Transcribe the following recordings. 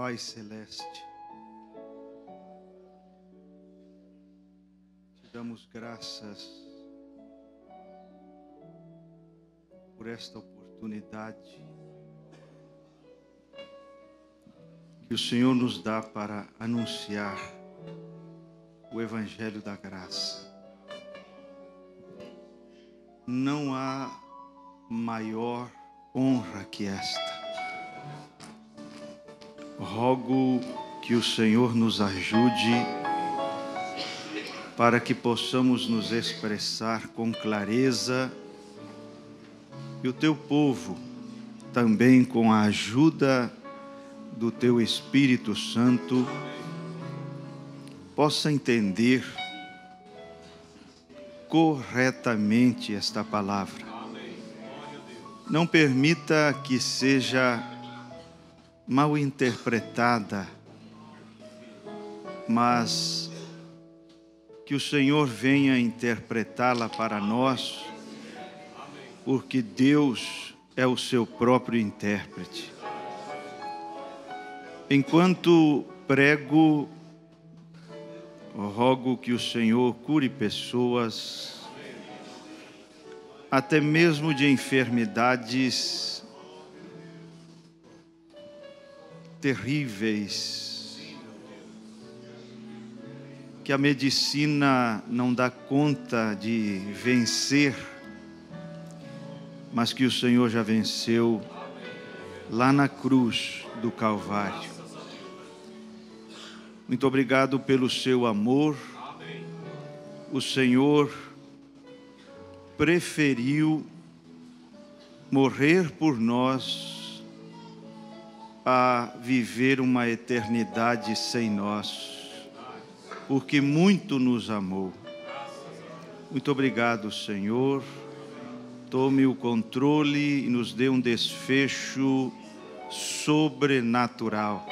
Pai Celeste, te damos graças por esta oportunidade que o Senhor nos dá para anunciar o Evangelho da Graça. Não há maior honra que esta. Rogo que o Senhor nos ajude para que possamos nos expressar com clareza e o teu povo também, com a ajuda do teu Espírito Santo, possa entender corretamente esta palavra. Não permita que seja mal interpretada, mas que o Senhor venha interpretá-la para nós, porque Deus é o seu próprio intérprete. Enquanto prego, rogo que o Senhor cure pessoas, até mesmo de enfermidades terríveis, que a medicina não dá conta de vencer, mas que o Senhor já venceu lá na cruz do Calvário. Muito obrigado pelo seu amor. O Senhor preferiu morrer por nós a viver uma eternidade sem nós, porque muito nos amou. Muito obrigado, Senhor. Tome o controle e nos dê um desfecho sobrenatural.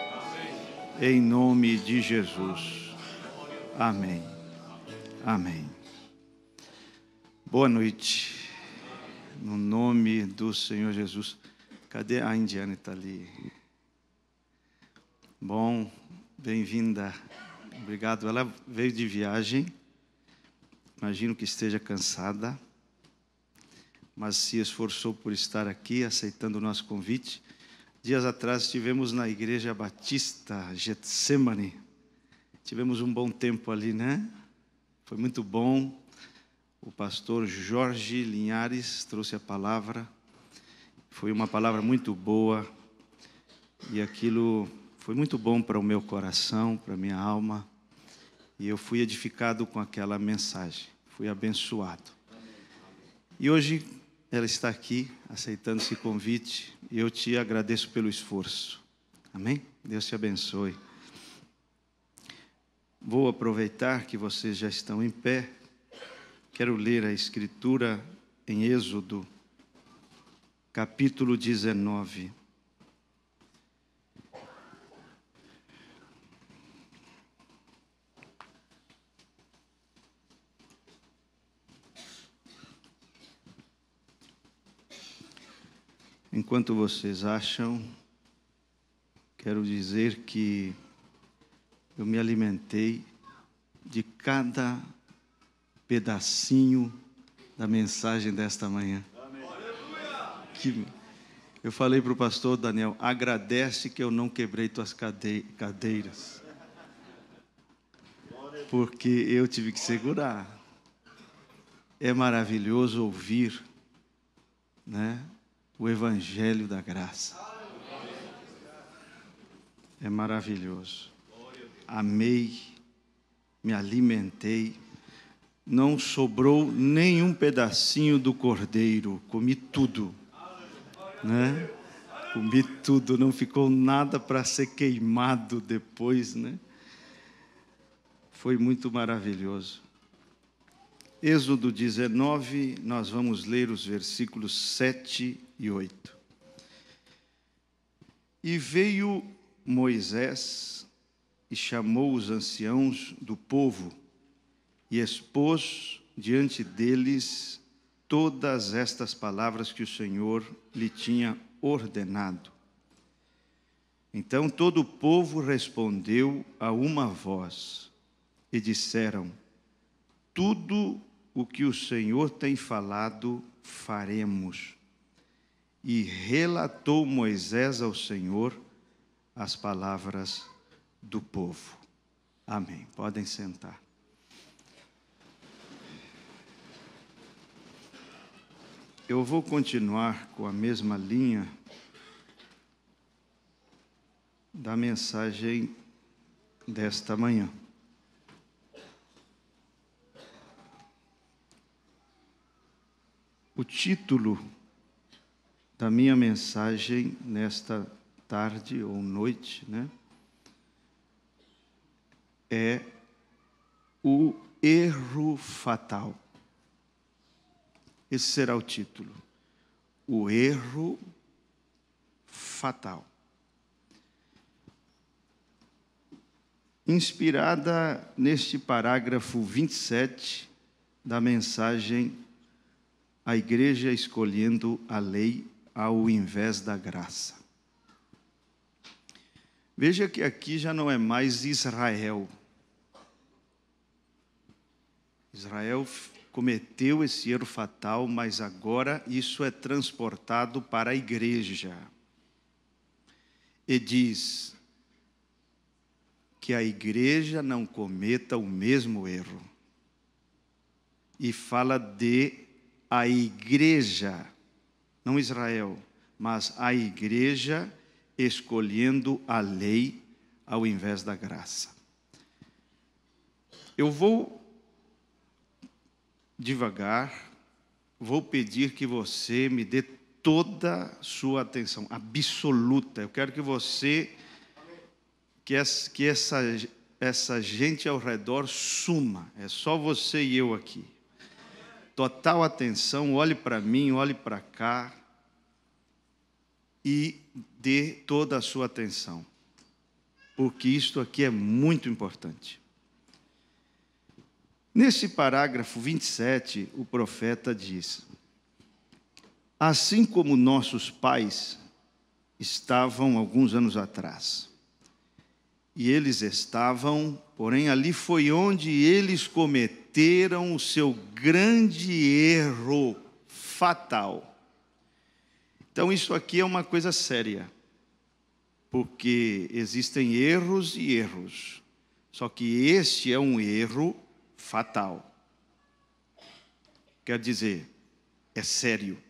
Em nome de Jesus. Amém. Amém. Boa noite. No nome do Senhor Jesus. Cadê a Indiana? Está ali. Bom, bem-vinda. Obrigado. Ela veio de viagem. Imagino que esteja cansada, mas se esforçou por estar aqui, aceitando o nosso convite. Dias atrás estivemos na Igreja Batista Getsemane. Tivemos um bom tempo ali, né? Foi muito bom. O pastor Jorge Linhares trouxe a palavra. Foi uma palavra muito boa. E aquilo foi muito bom para o meu coração, para a minha alma. E eu fui edificado com aquela mensagem. Fui abençoado. E hoje ela está aqui, aceitando esse convite. E eu te agradeço pelo esforço. Amém? Deus te abençoe. Vou aproveitar que vocês já estão em pé. Quero ler a Escritura em Êxodo, capítulo 19. Enquanto vocês acham, quero dizer que eu me alimentei de cada pedacinho da mensagem desta manhã. Que eu falei para o pastor Daniel, agradece que eu não quebrei tuas cadeiras. Porque eu tive que segurar. É maravilhoso ouvir, né, o Evangelho da Graça. É maravilhoso. Amei, me alimentei. Não sobrou nenhum pedacinho do cordeiro. Comi tudo, né? Comi tudo. Não ficou nada para ser queimado depois, né? Foi muito maravilhoso. Êxodo 19, nós vamos ler os versículos 7 e 8. E veio Moisés e chamou os anciãos do povo e expôs diante deles todas estas palavras que o Senhor lhe tinha ordenado. Então todo o povo respondeu a uma voz e disseram: tudo o que o Senhor tem falado, faremos. E relatou Moisés ao Senhor as palavras do povo. Amém. Podem sentar. Eu vou continuar com a mesma linha da mensagem desta manhã. O título da minha mensagem nesta tarde ou noite, é o erro fatal. Esse será o título. O erro fatal. Inspirada neste parágrafo 27 da mensagem A Igreja Escolhendo a Lei ao invés da graça. Veja que aqui já não é mais Israel. Israel cometeu esse erro fatal, mas agora isso é transportado para a igreja. E diz que a igreja não cometa o mesmo erro. E fala de a igreja, não Israel, mas a igreja escolhendo a lei ao invés da graça. Eu vou devagar, vou pedir que você me dê toda a sua atenção, absoluta. Eu quero que você, que essa gente ao redor suma. É só você e eu aqui. Total atenção, olhe para mim, olhe para cá e dê toda a sua atenção, porque isto aqui é muito importante. Nesse parágrafo 27, o profeta diz: assim como nossos pais estavam alguns anos atrás, e eles estavam, porém ali foi onde eles cometeram o seu grande erro fatal. Então isso aqui é uma coisa séria, porque existem erros e erros, só que este é um erro fatal. Quer dizer, é sério.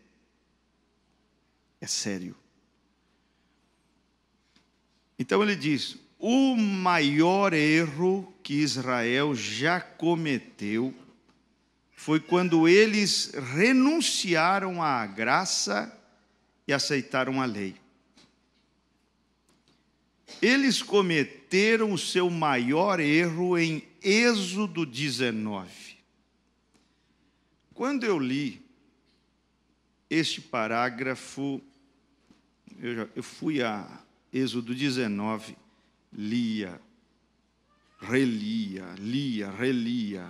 É sério. Então ele diz: o maior erro que Israel já cometeu foi quando eles renunciaram à graça e aceitaram a lei. Eles cometeram o seu maior erro em Êxodo 19. Quando eu li este parágrafo, eu fui a Êxodo 19, lia, relia,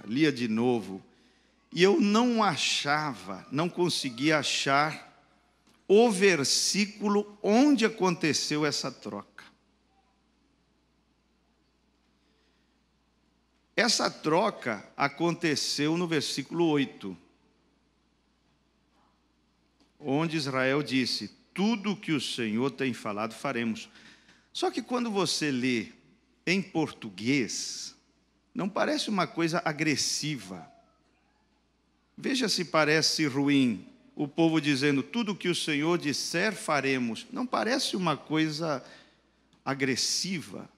lia de novo, e eu não conseguia achar o versículo onde aconteceu essa troca. Essa troca aconteceu no versículo 8, onde Israel disse: tudo o que o Senhor tem falado, faremos. Só que quando você lê em português, não parece uma coisa agressiva. Veja se parece ruim o povo dizendo: tudo o que o Senhor disser, faremos. Não parece uma coisa agressiva.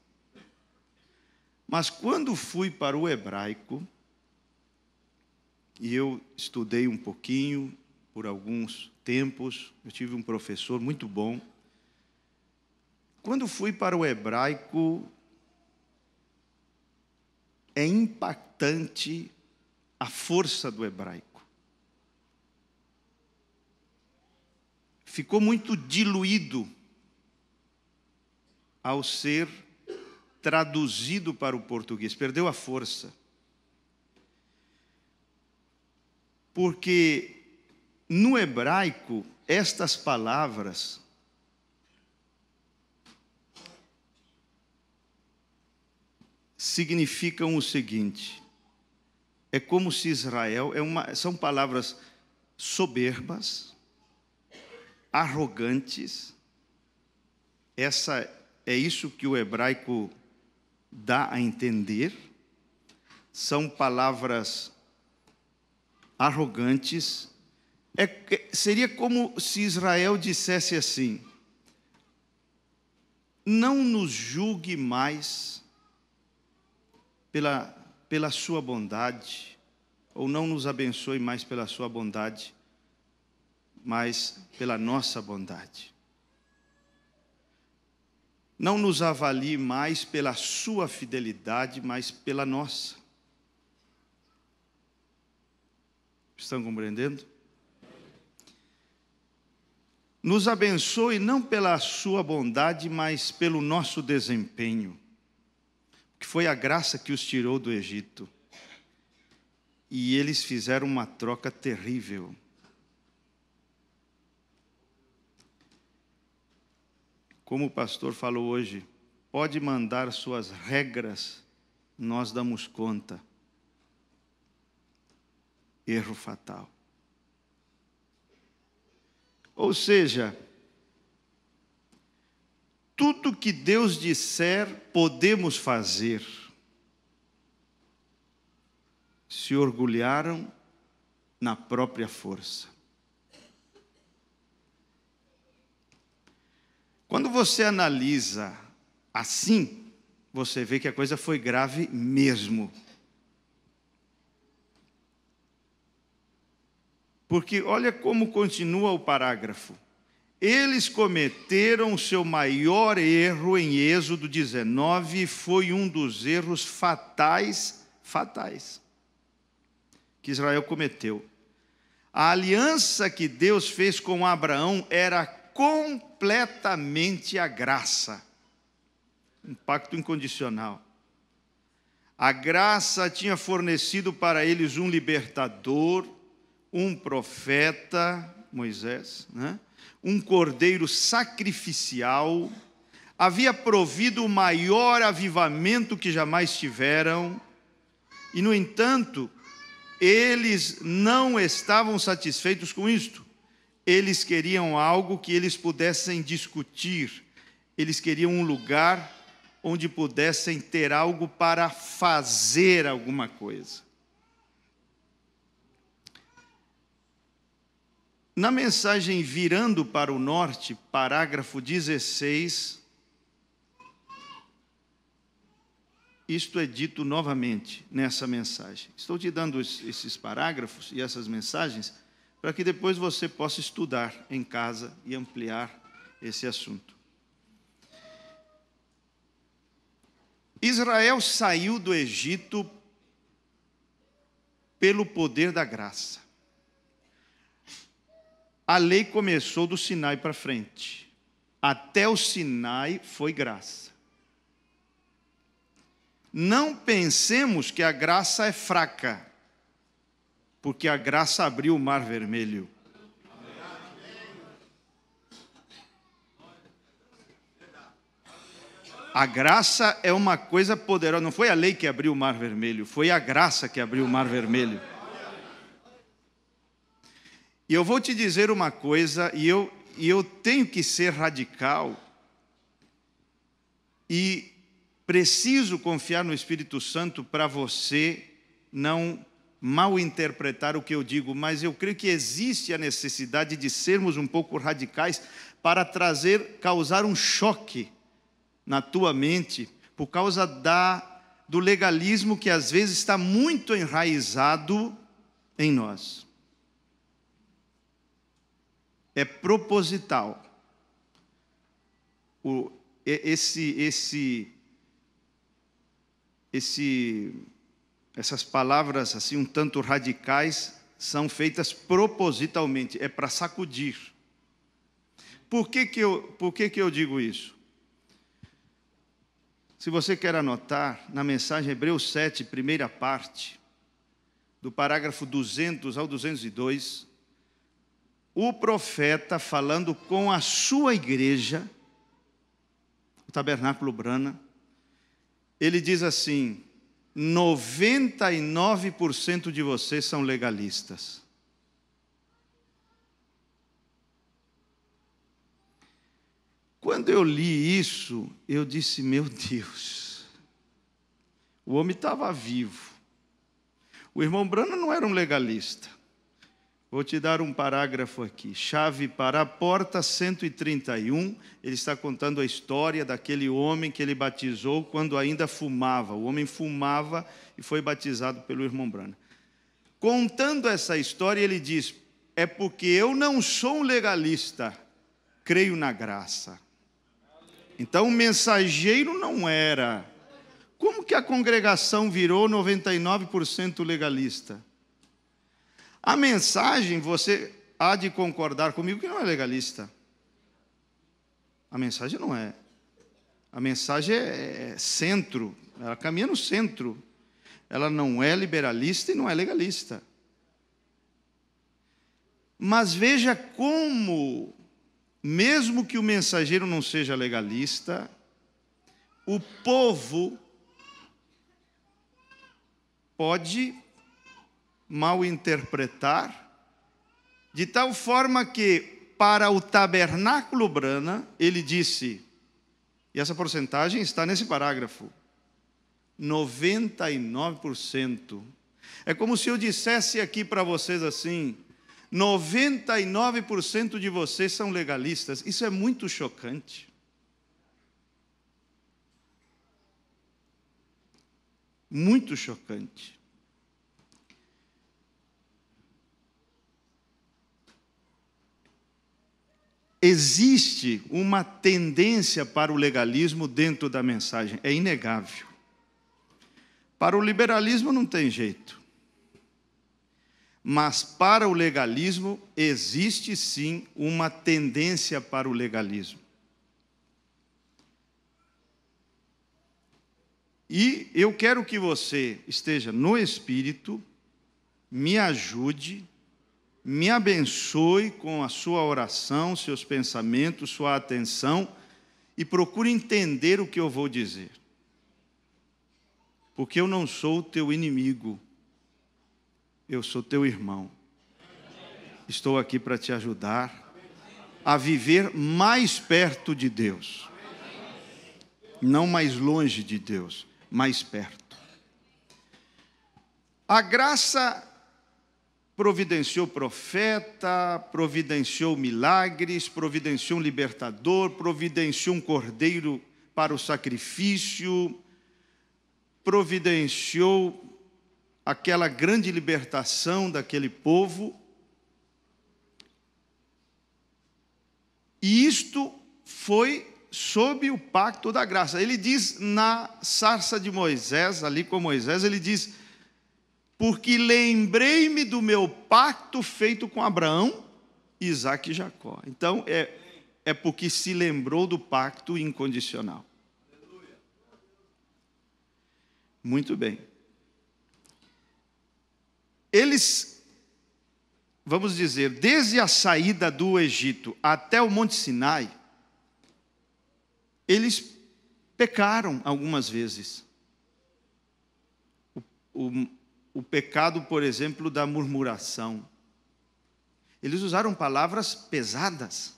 Mas quando fui para o hebraico, e eu estudei um pouquinho, por alguns tempos, eu tive um professor muito bom. Quando fui para o hebraico, é impactante a força do hebraico. Ficou muito diluído ao ser traduzido para o português, perdeu a força. Porque no hebraico, estas palavras significam o seguinte: é como se Israel, são palavras soberbas, arrogantes. É isso que o hebraico dá a entender. São palavras arrogantes. Seria como se Israel dissesse assim: não nos julgue mais pela sua bondade, ou não nos abençoe mais pela sua bondade, mas pela nossa bondade. Não nos avalie mais pela sua fidelidade, mas pela nossa. Estão compreendendo? Nos abençoe não pela sua bondade, mas pelo nosso desempenho, que foi a graça que os tirou do Egito. E eles fizeram uma troca terrível. Como o pastor falou hoje, pode mandar suas regras, nós damos conta. Erro fatal. Ou seja, tudo que Deus disser, podemos fazer. Se orgulharam na própria força. Quando você analisa assim, você vê que a coisa foi grave mesmo. Porque olha como continua o parágrafo. Eles cometeram o seu maior erro em Êxodo 19, foi um dos erros fatais que Israel cometeu. A aliança que Deus fez com Abraão era completamente a graça, um pacto incondicional. A graça tinha fornecido para eles um libertador, um profeta, Moisés, né? Um cordeiro sacrificial, havia provido o maior avivamento que jamais tiveram, e no entanto, eles não estavam satisfeitos com isto. Eles queriam algo que eles pudessem discutir, eles queriam um lugar onde pudessem ter algo para fazer alguma coisa. Na mensagem Virando para o Norte, parágrafo 16, isto é dito novamente nessa mensagem. Estou te dando esses parágrafos e essas mensagens para que depois você possa estudar em casa e ampliar esse assunto. Israel saiu do Egito pelo poder da graça. A lei começou do Sinai para frente. Até o Sinai foi graça. Não pensemos que a graça é fraca, porque a graça abriu o Mar Vermelho. A graça é uma coisa poderosa. Não foi a lei que abriu o Mar Vermelho, foi a graça que abriu o Mar Vermelho. E eu vou te dizer uma coisa, e eu tenho que ser radical, e preciso confiar no Espírito Santo para você não mal interpretar o que eu digo, mas eu creio que existe a necessidade de sermos um pouco radicais para causar um choque na tua mente, por causa do legalismo que às vezes está muito enraizado em nós. É proposital. Essas palavras assim um tanto radicais são feitas propositalmente, é para sacudir. Por que eu digo isso? Se você quer anotar, na mensagem Hebreus 7, primeira parte, do parágrafo 200 ao 202, o profeta falando com a sua igreja, o Tabernáculo Brana, ele diz assim: 99% de vocês são legalistas. Quando eu li isso, eu disse: meu Deus, o homem estava vivo. O irmão Branham não era um legalista. Vou te dar um parágrafo aqui. Chave para a porta 131. Ele está contando a história daquele homem que ele batizou quando ainda fumava. O homem fumava e foi batizado pelo irmão Branham. Contando essa história, ele diz: é porque eu não sou um legalista, creio na graça. Então o mensageiro não era. Como que a congregação virou 99% legalista? A mensagem, você há de concordar comigo que não é legalista. A mensagem não é. A mensagem é centro, ela caminha no centro. Ela não é liberalista e não é legalista. Mas veja como, mesmo que o mensageiro não seja legalista, o povo pode mal interpretar, de tal forma que, para o tabernáculo Branham, ele disse, e essa porcentagem está nesse parágrafo, 99%. É como se eu dissesse aqui para vocês assim: 99% de vocês são legalistas. Isso é muito chocante. Muito chocante. Existe uma tendência para o legalismo dentro da mensagem, é inegável. Para o liberalismo não tem jeito. Mas para o legalismo existe sim uma tendência para o legalismo. E eu quero que você esteja no Espírito, me ajude, me abençoe com a sua oração, seus pensamentos, sua atenção, e procure entender o que eu vou dizer. Porque eu não sou o teu inimigo, eu sou teu irmão. Estou aqui para te ajudar a viver mais perto de Deus. Não mais longe de Deus, mais perto. A graça providenciou profeta, providenciou milagres, providenciou um libertador, providenciou um cordeiro para o sacrifício, providenciou aquela grande libertação daquele povo. E isto foi sob o pacto da graça. Ele diz na sarça de Moisés, ali com Moisés, ele diz: porque lembrei-me do meu pacto feito com Abraão, Isaque e Jacó. Então, é porque se lembrou do pacto incondicional. Muito bem. Eles, vamos dizer, desde a saída do Egito até o Monte Sinai, eles pecaram algumas vezes. O pecado, por exemplo, da murmuração. Eles usaram palavras pesadas.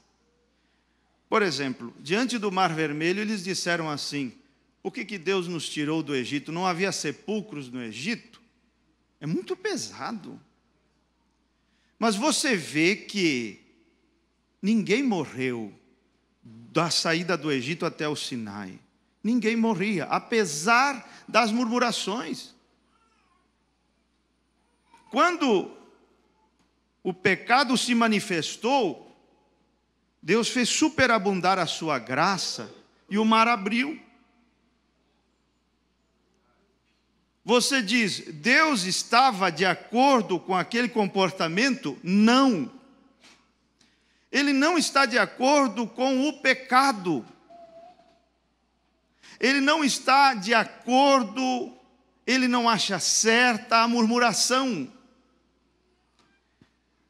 Por exemplo, diante do Mar Vermelho, eles disseram assim: por que Deus nos tirou do Egito? Não havia sepulcros no Egito? É muito pesado. Mas você vê que ninguém morreu da saída do Egito até o Sinai. Ninguém morria, apesar das murmurações. Quando o pecado se manifestou, Deus fez superabundar a sua graça e o mar abriu. Você diz, Deus estava de acordo com aquele comportamento? Não. Ele não está de acordo com o pecado. Ele não está de acordo, ele não acha certa a murmuração.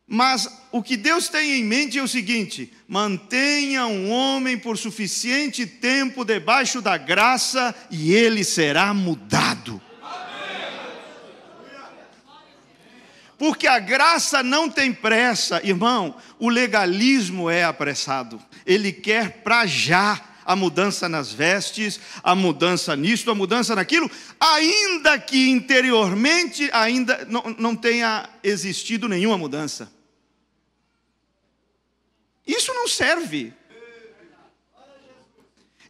Mas o que Deus tem em mente é o seguinte: mantenha um homem por suficiente tempo debaixo da graça e ele será mudado. Porque a graça não tem pressa, irmão. O legalismo é apressado. Ele quer para já a mudança nas vestes, a mudança nisto, a mudança naquilo, ainda que interiormente ainda não tenha existido nenhuma mudança. Isso não serve.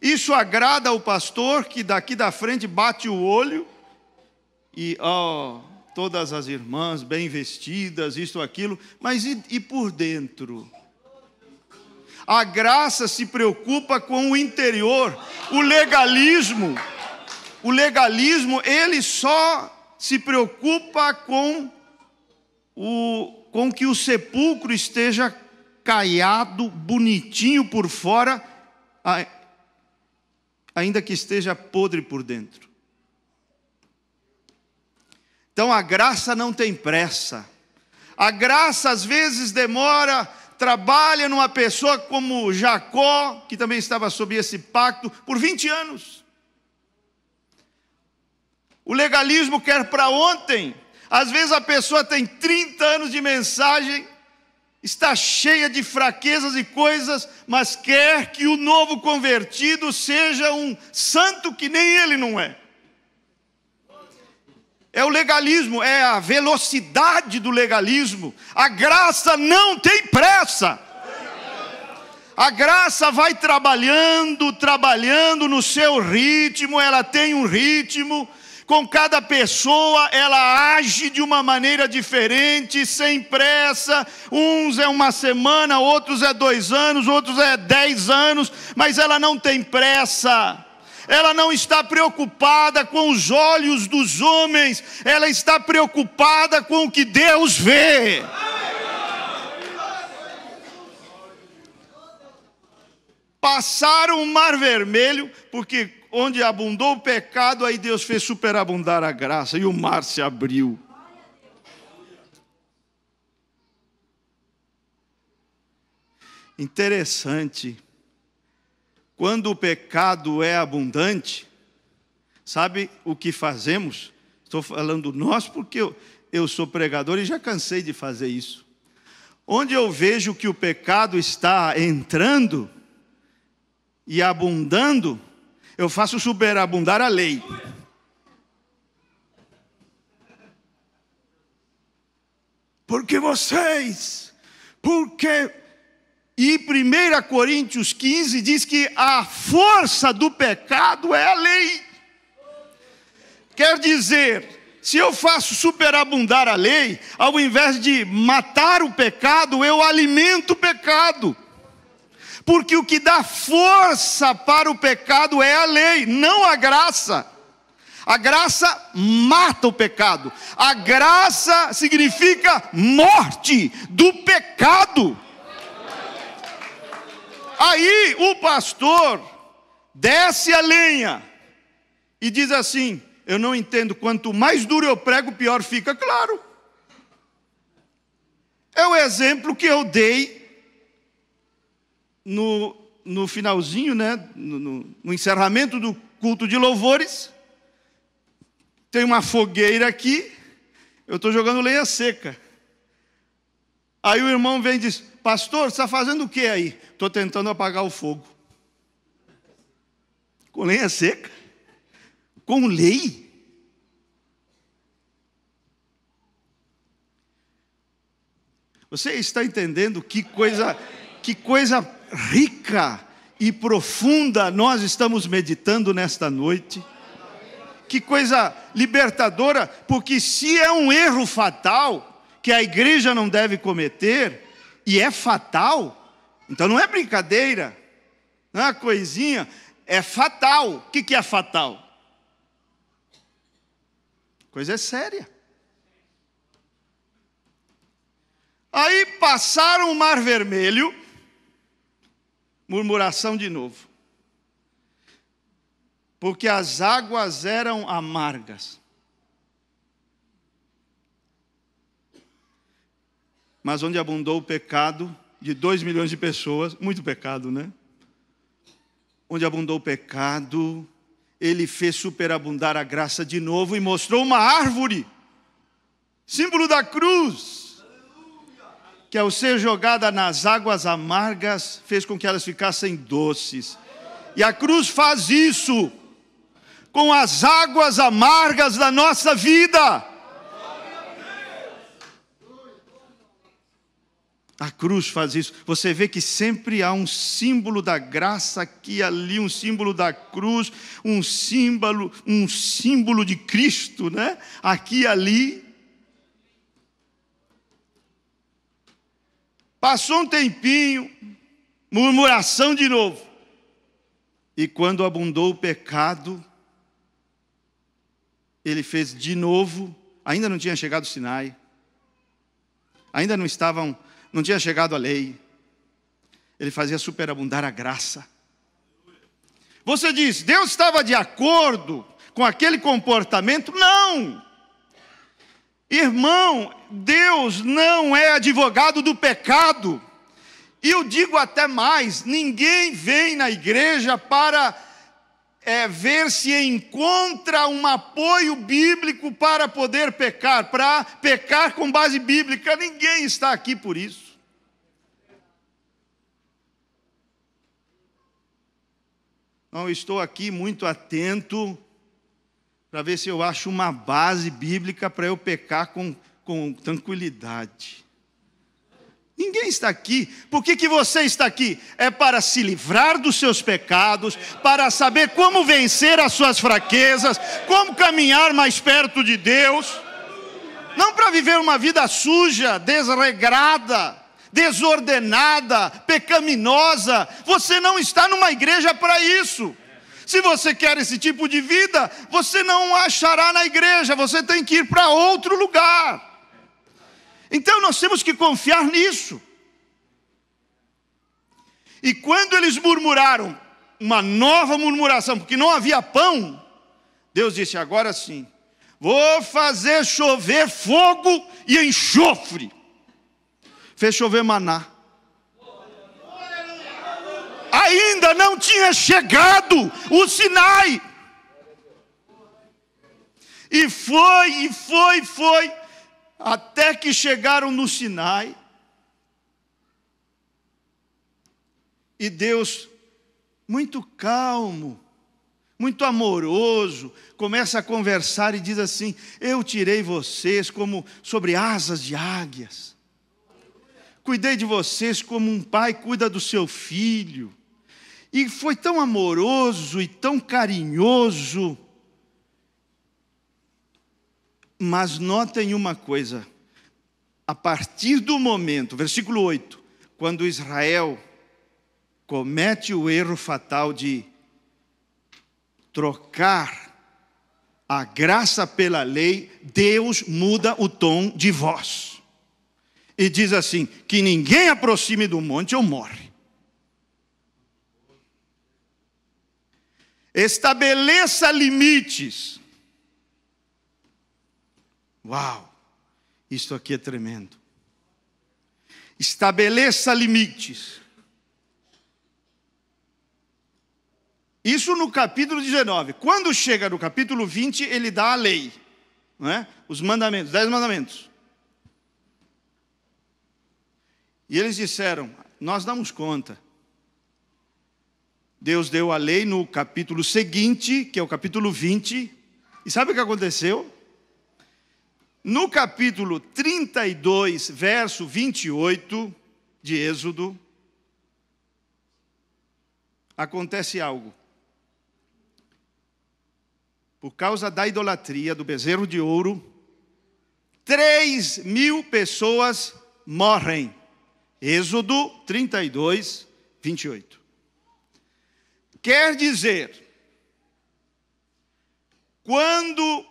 Isso agrada ao pastor que daqui da frente bate o olho e todas as irmãs bem vestidas, isto, aquilo, mas e por dentro? A graça se preocupa com o interior. O legalismo, ele só se preocupa com que o sepulcro esteja caiado, bonitinho por fora, ainda que esteja podre por dentro. Então a graça não tem pressa. A graça às vezes demora, trabalha numa pessoa como Jacó, que também estava sob esse pacto, por 20 anos. O legalismo quer para ontem. Às vezes a pessoa tem 30 anos de mensagem, está cheia de fraquezas e coisas, mas quer que o novo convertido seja um santo que nem ele não é. É o legalismo, é a velocidade do legalismo. A graça não tem pressa. A graça vai trabalhando no seu ritmo, ela tem um ritmo. Com cada pessoa ela age de uma maneira diferente, sem pressa. Uns é uma semana, outros é 2 anos, outros é 10 anos, mas ela não tem pressa. Ela não está preocupada com os olhos dos homens, ela está preocupada com o que Deus vê. Passaram o mar vermelho, porque onde abundou o pecado, aí Deus fez superabundar a graça, e o mar se abriu. Interessante. Quando o pecado é abundante, sabe o que fazemos? Estou falando nós porque eu sou pregador e já cansei de fazer isso. Onde eu vejo que o pecado está entrando e abundando, eu faço superabundar a lei. Porque E 1 Coríntios 15 diz que a força do pecado é a lei. Quer dizer, se eu faço superabundar a lei, ao invés de matar o pecado, eu alimento o pecado. Porque o que dá força para o pecado é a lei, não a graça. A graça mata o pecado. A graça significa morte do pecado. Aí o pastor desce a lenha e diz assim: eu não entendo, quanto mais duro eu prego, pior fica. Claro. É o exemplo que eu dei no finalzinho, né? No encerramento do culto de louvores. Tem uma fogueira aqui, eu estou jogando lenha seca. Aí o irmão vem e diz: pastor, você está fazendo o que aí? Estou tentando apagar o fogo. Com lenha seca? Com lei? Você está entendendo que coisa rica e profunda nós estamos meditando nesta noite? Que coisa libertadora, porque se é um erro fatal que a igreja não deve cometer, e é fatal, então não é brincadeira, não é uma coisinha, é fatal. O que é fatal? Coisa séria. Aí passaram o mar vermelho, murmuração de novo. Porque as águas eram amargas. mas onde abundou o pecado de 2 milhões de pessoas, muito pecado, né? Onde abundou o pecado, ele fez superabundar a graça de novo e mostrou uma árvore, símbolo da cruz, que ao ser jogada nas águas amargas, fez com que elas ficassem doces. E a cruz faz isso com as águas amargas da nossa vida. A cruz faz isso. Você vê que sempre há um símbolo da graça aqui e ali, um símbolo da cruz, um símbolo de Cristo, né? Aqui e ali. Passou um tempinho, murmuração de novo. E quando abundou o pecado, ele fez de novo. Ainda não tinha chegado o Sinai. Ainda não tinha chegado a lei. Ele fazia superabundar a graça. Você diz, Deus estava de acordo com aquele comportamento? Não! Irmão, Deus não é advogado do pecado. E eu digo até mais, ninguém vem na igreja para ver se encontra um apoio bíblico para poder pecar, para pecar com base bíblica. Ninguém está aqui por isso. Não, eu estou aqui muito atento para ver se eu acho uma base bíblica para eu pecar com tranquilidade. Ninguém está aqui. Por que você está aqui? É para se livrar dos seus pecados, para saber como vencer as suas fraquezas, como caminhar mais perto de Deus. Não para viver uma vida suja, desregrada, desordenada, pecaminosa. Você não está numa igreja para isso. Se você quer esse tipo de vida, você não achará na igreja, você tem que ir para outro lugar. Então nós temos que confiar nisso. E quando eles murmuraram, uma nova murmuração, porque não havia pão, Deus disse, agora sim, vou fazer chover fogo e enxofre. Fez chover maná. Ainda não tinha chegado o Sinai. E foi, até que chegaram no Sinai. E Deus, muito calmo, muito amoroso, começa a conversar e diz assim, eu tirei vocês como sobre asas de águias. Cuidei de vocês como um pai cuida do seu filho. E foi tão amoroso e tão carinhoso. Mas notem uma coisa. A partir do momento, versículo 8, quando Israel comete o erro fatal de trocar a graça pela lei, Deus muda o tom de voz. E diz assim, que ninguém aproxime do monte ou morre. Estabeleça limites. Uau, isso aqui é tremendo. Estabeleça limites. Isso no capítulo 19. Quando chega no capítulo 20, ele dá a lei, não é? Os mandamentos, 10 mandamentos. E eles disseram, nós damos conta. Deus deu a lei no capítulo seguinte, que é o capítulo 20. E sabe o que aconteceu? No capítulo 32, verso 28 de Êxodo, acontece algo. Por causa da idolatria do bezerro de ouro, 3.000 pessoas morrem. Êxodo 32, 28. Quer dizer, quando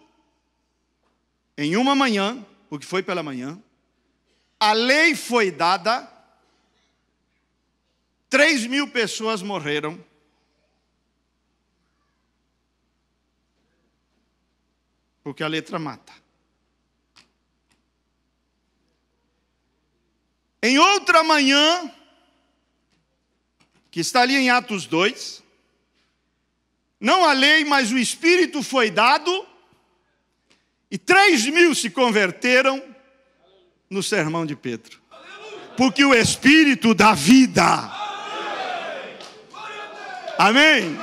em uma manhã, porque foi pela manhã, a lei foi dada, 3.000 pessoas morreram. Porque a letra mata. Em outra manhã, que está ali em Atos 2, não a lei, mas o Espírito foi dado, e 3.000 se converteram no sermão de Pedro. Porque o Espírito dá vida. Amém?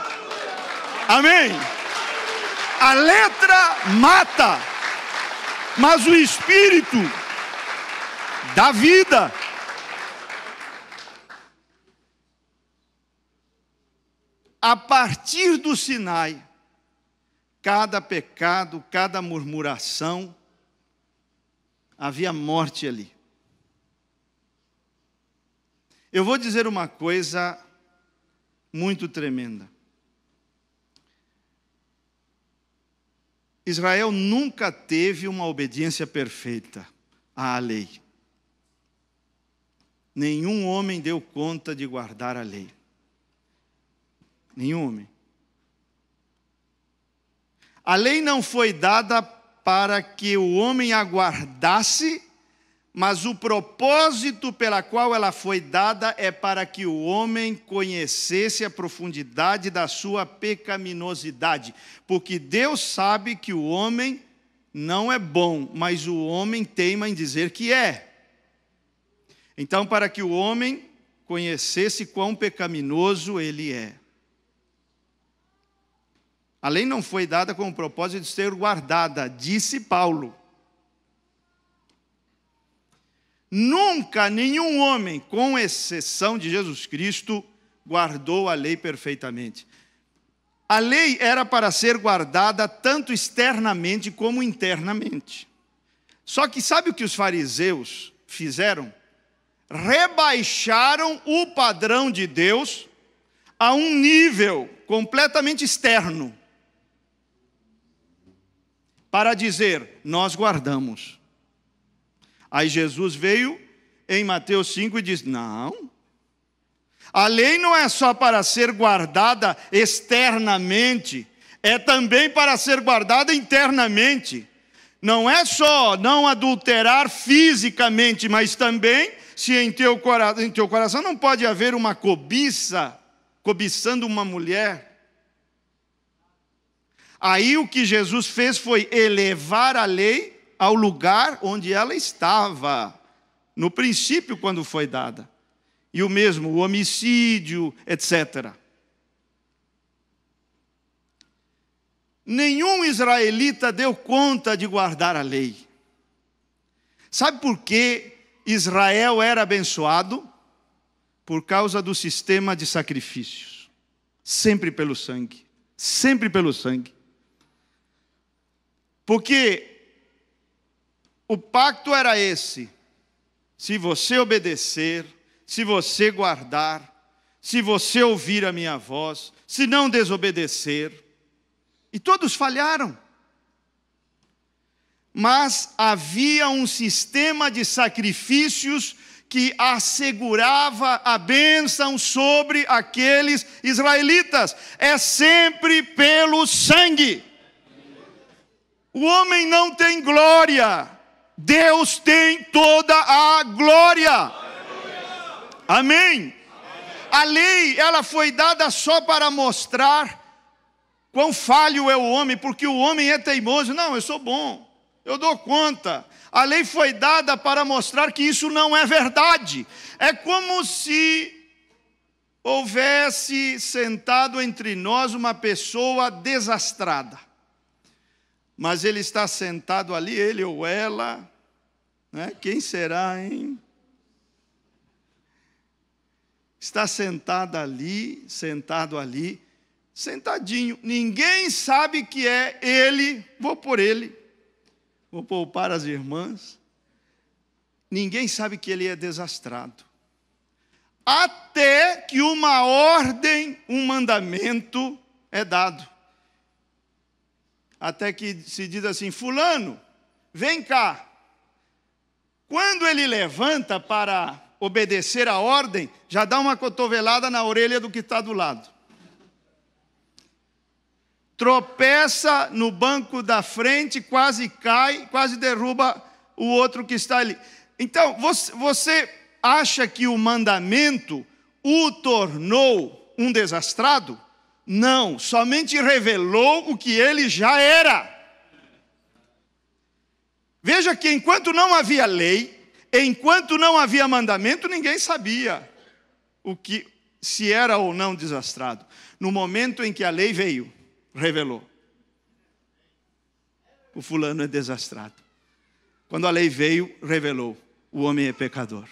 Amém? A letra mata, mas o Espírito dá vida. A partir do Sinai, cada pecado, cada murmuração, havia morte ali. Eu vou dizer uma coisa muito tremenda. Israel nunca teve uma obediência perfeita à lei. Nenhum homem deu conta de guardar a lei. Nenhum homem. A lei não foi dada para que o homem aguardasse, mas o propósito pela qual ela foi dada é para que o homem conhecesse a profundidade da sua pecaminosidade. Porque Deus sabe que o homem não é bom, mas o homem teima em dizer que é. Então, para que o homem conhecesse quão pecaminoso ele é. A lei não foi dada com o propósito de ser guardada, disse Paulo. Nunca nenhum homem, com exceção de Jesus Cristo, guardou a lei perfeitamente. A lei era para ser guardada tanto externamente como internamente. Só que sabe o que os fariseus fizeram? Rebaixaram o padrão de Deus a um nível completamente externo. Para dizer, nós guardamos. Aí Jesus veio em Mateus 5 e diz, não. A lei não é só para ser guardada externamente, é também para ser guardada internamente. Não é só não adulterar fisicamente, mas também, se em teu coração não pode haver uma cobiça, cobiçando uma mulher. Aí o que Jesus fez foi elevar a lei ao lugar onde ela estava, no princípio quando foi dada. E o mesmo, o homicídio, etc. Nenhum israelita deu conta de guardar a lei. Sabe por que Israel era abençoado? Por causa do sistema de sacrifícios. Sempre pelo sangue. Sempre pelo sangue. Porque o pacto era esse: se você obedecer, se você guardar, se você ouvir a minha voz, se não desobedecer. E todos falharam. Mas havia um sistema de sacrifícios que assegurava a bênção sobre aqueles israelitas. É sempre pelo sangue. O homem não tem glória, Deus tem toda a glória. Amém? A lei, ela foi dada só para mostrar quão falho é o homem, porque o homem é teimoso. Não, eu sou bom, eu dou conta. A lei foi dada para mostrar que isso não é verdade. É como se houvesse sentado entre nós uma pessoa desastrada. Mas ele está sentado ali, ele ou ela, né? Quem será, hein? Está sentado ali, sentadinho. Ninguém sabe que é ele, vou por ele, vou poupar as irmãs. Ninguém sabe que ele é desastrado. Até que uma ordem, um mandamento é dado. Até que se diz assim, fulano, vem cá. Quando ele levanta para obedecer a ordem, já dá uma cotovelada na orelha do que está do lado. Tropeça no banco da frente, quase cai, quase derruba o outro que está ali. Então, você acha que o mandamento o tornou um desastrado? Não, somente revelou o que ele já era. Veja que enquanto não havia lei, enquanto não havia mandamento, ninguém sabia se era ou não desastrado. No momento em que a lei veio, revelou. O fulano é desastrado. Quando a lei veio, revelou. O homem é pecador.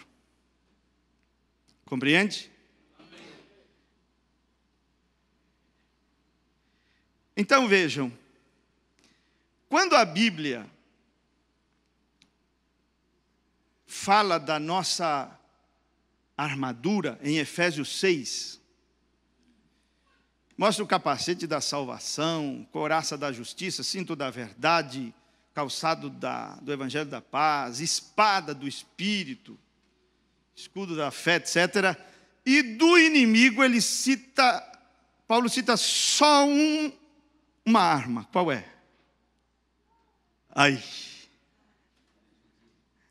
Compreende? Então vejam, quando a Bíblia fala da nossa armadura em Efésios 6, mostra o capacete da salvação, couraça da justiça, cinto da verdade, calçado do evangelho da paz, espada do Espírito, escudo da fé, etc. E do inimigo Paulo cita só uma arma. Qual é? Ai,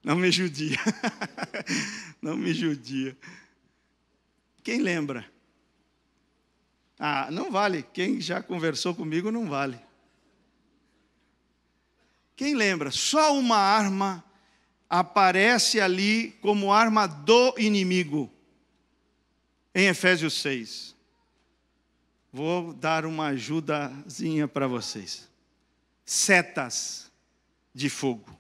não me judia. Não me judia. Quem lembra? Ah, não vale. Quem já conversou comigo não vale. Quem lembra? Só uma arma aparece ali como arma do inimigo. Em Efésios 6. Vou dar uma ajudazinha para vocês. Setas de fogo.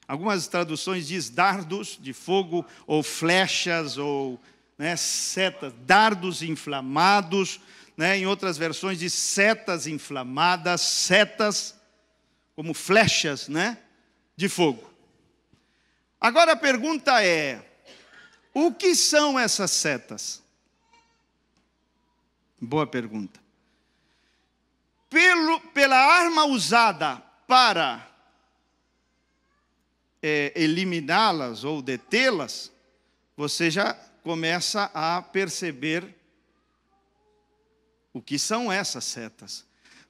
Algumas traduções diz dardos de fogo, ou flechas, ou setas, dardos inflamados. Em outras versões diz setas inflamadas, setas como flechas de fogo. Agora a pergunta é, o que são essas setas? Boa pergunta. Pela arma usada para eliminá-las ou detê-las, você já começa a perceber o que são essas setas.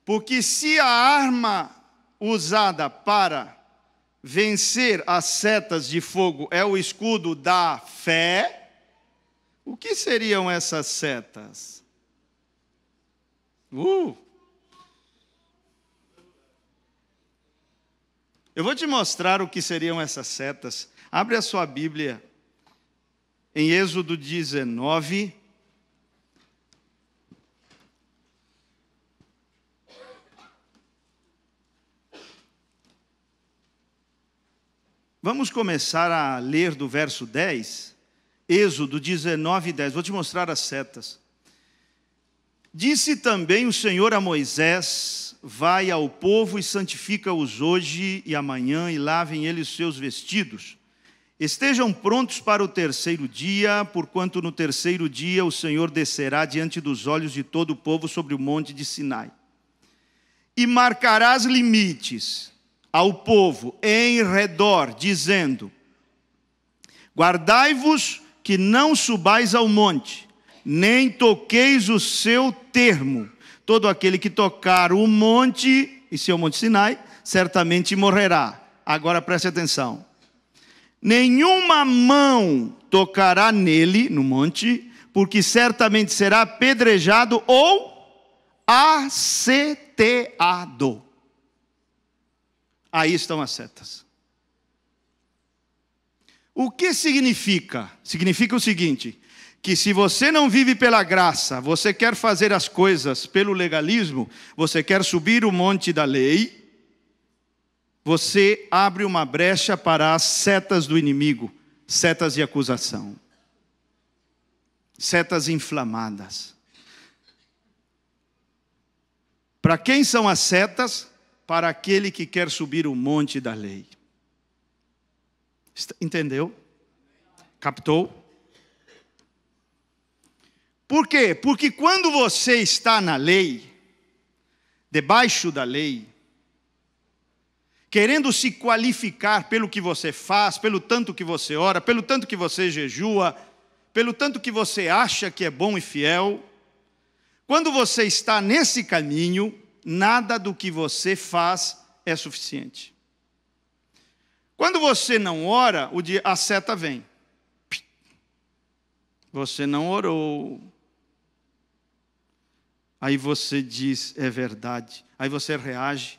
Porque se a arma usada para vencer as setas de fogo é o escudo da fé, o que seriam essas setas? Eu vou te mostrar o que seriam essas setas. Abre a sua Bíblia em Êxodo 19. Vamos começar a ler do verso 10. Êxodo 19, 10. Vou te mostrar as setas. Disse também o Senhor a Moisés: vai ao povo e santifica-os hoje e amanhã, e lavem eles os seus vestidos. Estejam prontos para o terceiro dia, porquanto no terceiro dia o Senhor descerá diante dos olhos de todo o povo sobre o monte de Sinai. E marcarás limites ao povo em redor, dizendo: guardai-vos que não subais ao monte, nem toqueis o seu termo. Todo aquele que tocar o monte, e seu monte Sinai, certamente morrerá. Agora preste atenção. Nenhuma mão tocará nele, no monte, porque certamente será apedrejado ou aceteado. Aí estão as setas. O que significa? Significa o seguinte: que se você não vive pela graça, você quer fazer as coisas pelo legalismo, você quer subir o monte da lei, você abre uma brecha para as setas do inimigo, setas de acusação, setas inflamadas. Para quem são as setas? Para aquele que quer subir o monte da lei. Entendeu? Captou? Por quê? Porque quando você está na lei, debaixo da lei, querendo se qualificar pelo que você faz, pelo tanto que você ora, pelo tanto que você jejua, pelo tanto que você acha que é bom e fiel, quando você está nesse caminho, nada do que você faz é suficiente. Quando você não ora, a seta vem. você não orou. Aí você diz, é verdade. Aí você reage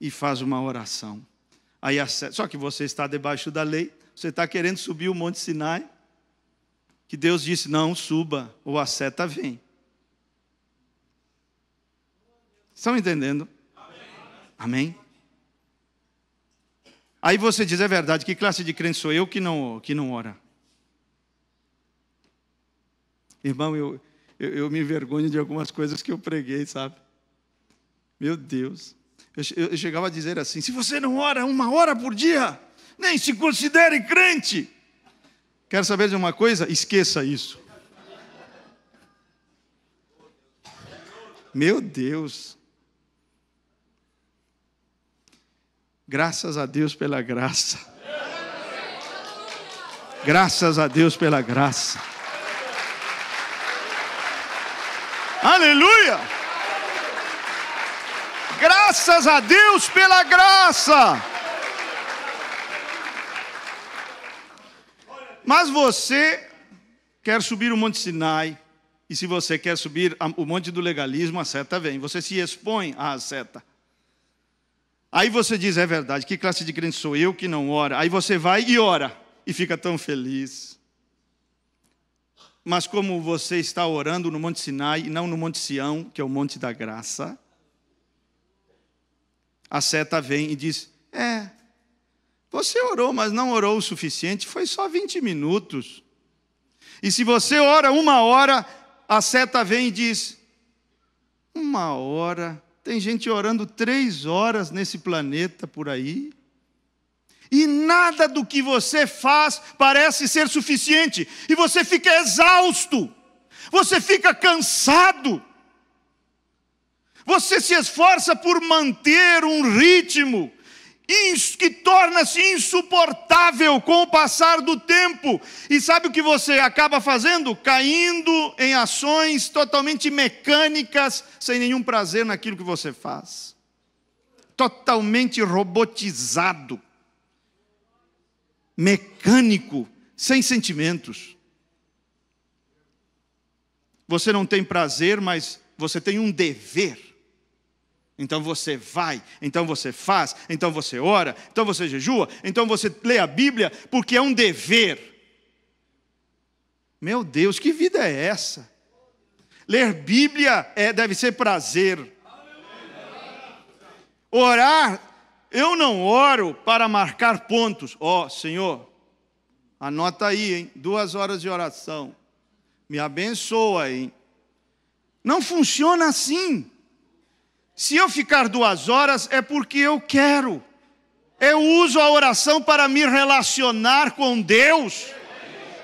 e faz uma oração. Aí só que você está debaixo da lei, você está querendo subir o Monte Sinai, que Deus disse, não suba, ou a seta vem. Estão entendendo? Amém? Aí você diz, é verdade, que classe de crente sou eu que não ora? Irmão, eu me envergonho de algumas coisas que eu preguei, sabe? Meu Deus. Eu chegava a dizer assim, se você não ora 1 hora por dia, nem se considere crente. Quer saber de uma coisa? Esqueça isso. Meu Deus. Graças a Deus pela graça. Graças a Deus pela graça. Aleluia! Graças a Deus pela graça. Mas você quer subir o Monte Sinai, e se você quer subir o Monte do Legalismo, a seta vem. Você se expõe à seta. Aí você diz, é verdade, que classe de crente sou eu que não ora? Aí você vai e ora, e fica tão feliz. Mas como você está orando no Monte Sinai, e não no Monte Sião, que é o Monte da Graça, a seta vem e diz, você orou, mas não orou o suficiente, foi só 20 minutos. E se você ora 1 hora, a seta vem e diz, 1 hora, tem gente orando 3 horas nesse planeta por aí, e nada do que você faz parece ser suficiente, e você fica exausto, você fica cansado, você se esforça por manter um ritmo que torna-se insuportável com o passar do tempo. E sabe o que você acaba fazendo? Caindo em ações totalmente mecânicas, sem nenhum prazer naquilo que você faz. Totalmente robotizado. Mecânico, sem sentimentos. Você não tem prazer, mas você tem um dever. Então você vai, então você faz, então você ora, então você jejua, então você lê a Bíblia, porque é um dever. Meu Deus, que vida é essa? Ler Bíblia deve ser prazer. Orar, eu não oro para marcar pontos. Senhor, anota aí, hein? 2 horas de oração. Me abençoa, hein? Não funciona assim. Se eu ficar 2 horas, é porque eu quero. Eu uso a oração para me relacionar com Deus.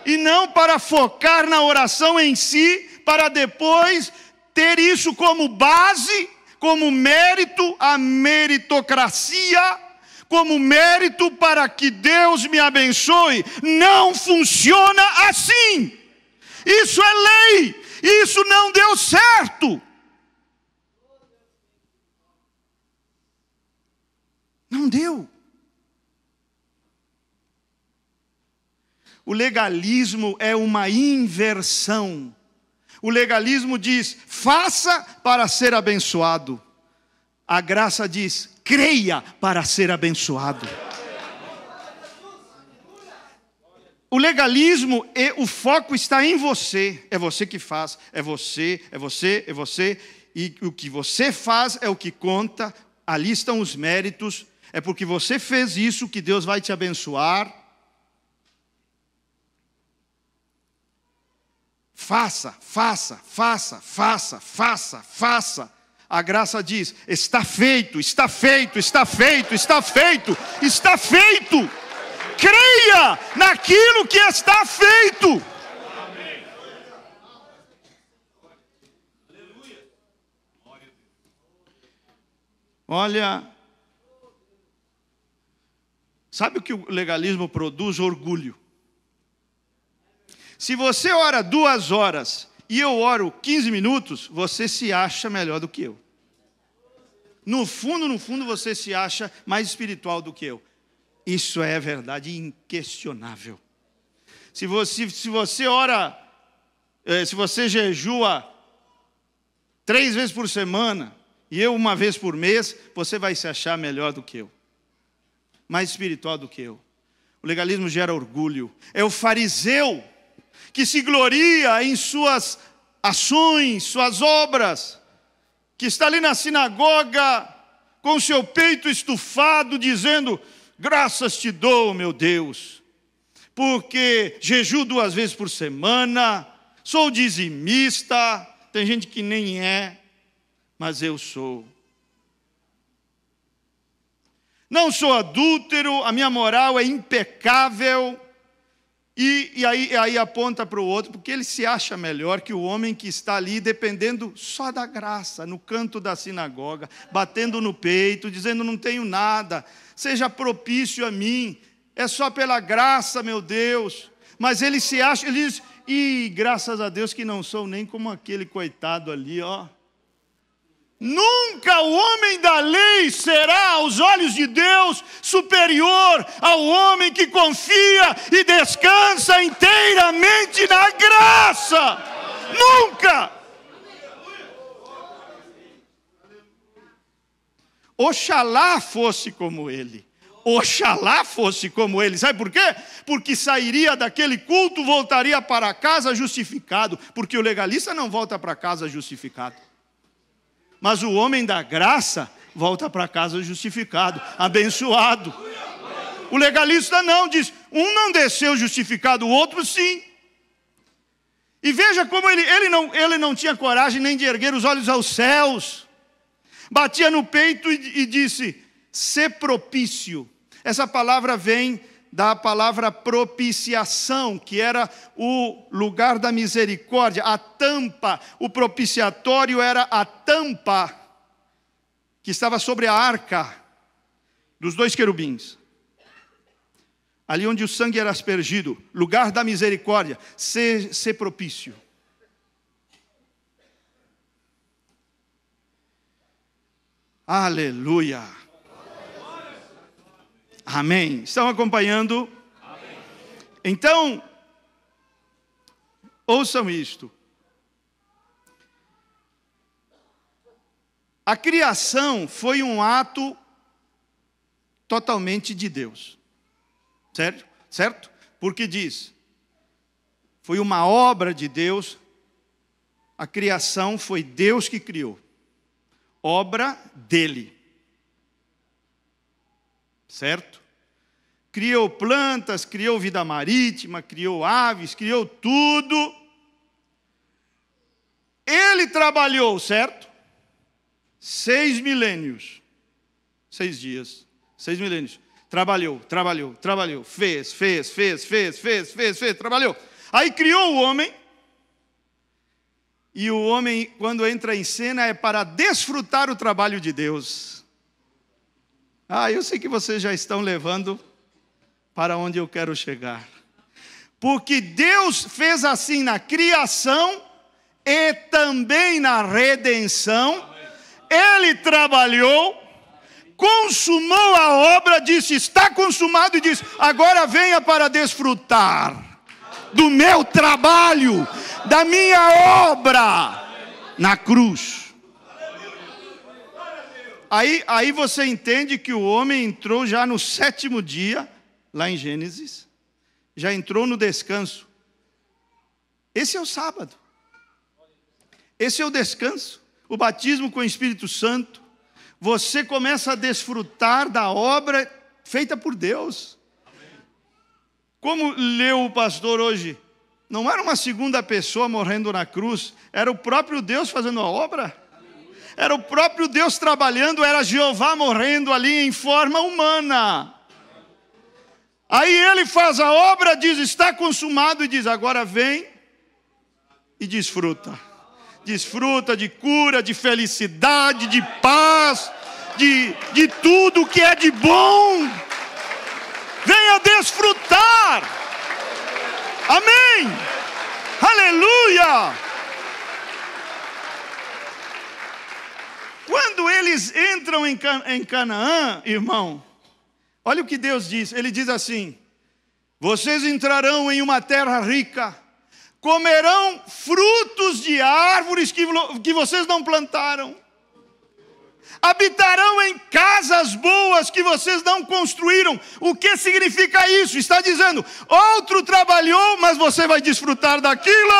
E não para focar na oração em si, para depois ter isso como base, como mérito, a meritocracia, como mérito para que Deus me abençoe. Não funciona assim. Isso é lei. Isso não deu certo. Não deu. O legalismo é uma inversão. O legalismo diz, faça para ser abençoado. A graça diz, creia para ser abençoado. O legalismo, o foco está em você. É você que faz, é você. E o que você faz é o que conta. Ali estão os méritos. É porque você fez isso que Deus vai te abençoar. Faça. A graça diz, está feito. Creia naquilo que está feito. Olha, sabe o que o legalismo produz? Orgulho. Se você ora 2 horas e eu oro 15 minutos, você se acha melhor do que eu. No fundo, você se acha mais espiritual do que eu. Isso é verdade inquestionável. Se você ora se você jejua 3 vezes por semana e eu 1 vez por mês, você vai se achar melhor do que eu, mais espiritual do que eu. O legalismo gera orgulho. É o fariseu que se gloria em suas ações, suas obras, que está ali na sinagoga com seu peito estufado, dizendo: graças te dou, meu Deus, porque jejuo 2 vezes por semana, sou dizimista. Tem gente que nem é, mas eu sou. Não sou adúltero, a minha moral é impecável. E aí aponta para o outro, porque ele se acha melhor que o homem que está ali dependendo só da graça, no canto da sinagoga, batendo no peito, dizendo: não tenho nada, seja propício a mim, é só pela graça, meu Deus. Mas ele se acha, ele diz: e graças a Deus que não sou nem como aquele coitado ali, ó. Nunca o homem da lei será, aos olhos de Deus, superior ao homem que confia e descansa inteiramente na graça. Nunca! Oxalá fosse como ele. Oxalá fosse como ele. Sabe por quê? Porque sairia daquele culto, voltaria para casa justificado. Porque o legalista não volta para casa justificado. Mas o homem da graça volta para casa justificado, abençoado. O legalista não, diz: um não desceu justificado, o outro sim. E veja como ele não tinha coragem nem de erguer os olhos aos céus. Batia no peito e disse: sê propício. Essa palavra vem da palavra propiciação, que era o lugar da misericórdia, a tampa. O propiciatório era a tampa que estava sobre a arca dos 2 querubins. Ali onde o sangue era aspergido, lugar da misericórdia, ser propício. Aleluia. Amém. Estão acompanhando? Amém. Então, ouçam isto. A criação foi um ato totalmente de Deus. Certo? Certo? Porque diz, foi uma obra de Deus. A criação foi Deus que criou. Obra dele. Certo? Criou plantas, criou vida marítima, criou aves, criou tudo. Ele trabalhou, certo? 6 milênios. 6 dias. 6 milênios. Trabalhou. Fez, trabalhou. Aí criou o homem. E o homem, quando entra em cena, é para desfrutar o trabalho de Deus. Eu sei que vocês já estão levando para onde eu quero chegar. Porque Deus fez assim na criação e também na redenção. Ele trabalhou, consumou a obra, disse: está consumado, e disse: agora venha para desfrutar do meu trabalho, da minha obra na cruz. Aí você entende que o homem entrou já no 7º dia, lá em Gênesis, já entrou no descanso. Esse é o sábado. Esse é o descanso. O batismo com o Espírito Santo. Você começa a desfrutar da obra feita por Deus. Como leu o pastor hoje, não era uma segunda pessoa morrendo na cruz, era o próprio Deus fazendo a obra. Era o próprio Deus trabalhando, era Jeová morrendo ali em forma humana. Aí ele faz a obra, diz: está consumado, e diz: agora vem e desfruta. Desfruta de cura, de felicidade, de paz, de tudo que é de bom. Venha desfrutar. Amém. Aleluia. Quando eles entram em Canaã, irmão, olha o que Deus diz. Ele diz assim: vocês entrarão em uma terra rica, comerão frutos de árvores que vocês não plantaram. Habitarão em casas boas que vocês não construíram. O que significa isso? Está dizendo, outro trabalhou, mas você vai desfrutar daquilo.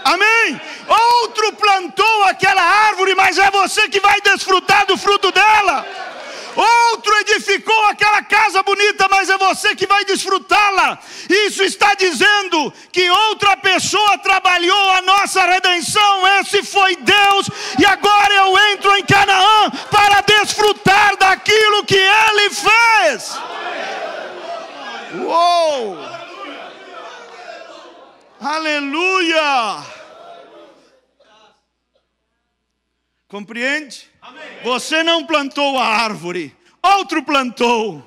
Amém? Outro plantou aquela árvore, mas é você que vai desfrutar do fruto dela. Outro edificou aquela casa bonita, mas é você que vai desfrutá-la. Isso está dizendo que outra pessoa trabalhou a nossa redenção. Esse foi Deus. E agora eu entro em Canaã para desfrutar daquilo que Ele fez. Uou! Aleluia! Compreende? Você não plantou a árvore, outro plantou,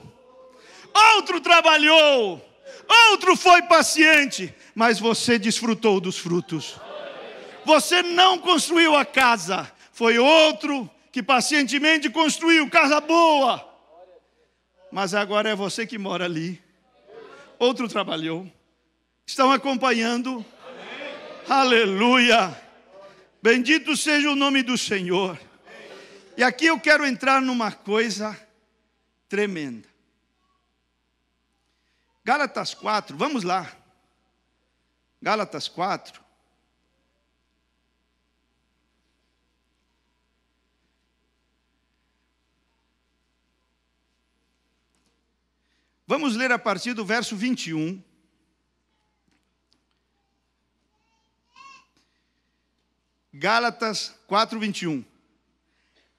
outro trabalhou, outro foi paciente, mas você desfrutou dos frutos. Você não construiu a casa, foi outro que pacientemente construiu, casa boa. Mas agora é você que mora ali. Outro trabalhou. Estão acompanhando? Aleluia! Bendito seja o nome do Senhor. E aqui eu quero entrar numa coisa tremenda. Gálatas 4, vamos lá. Gálatas 4. Vamos ler a partir do verso 21. Gálatas 4, 21.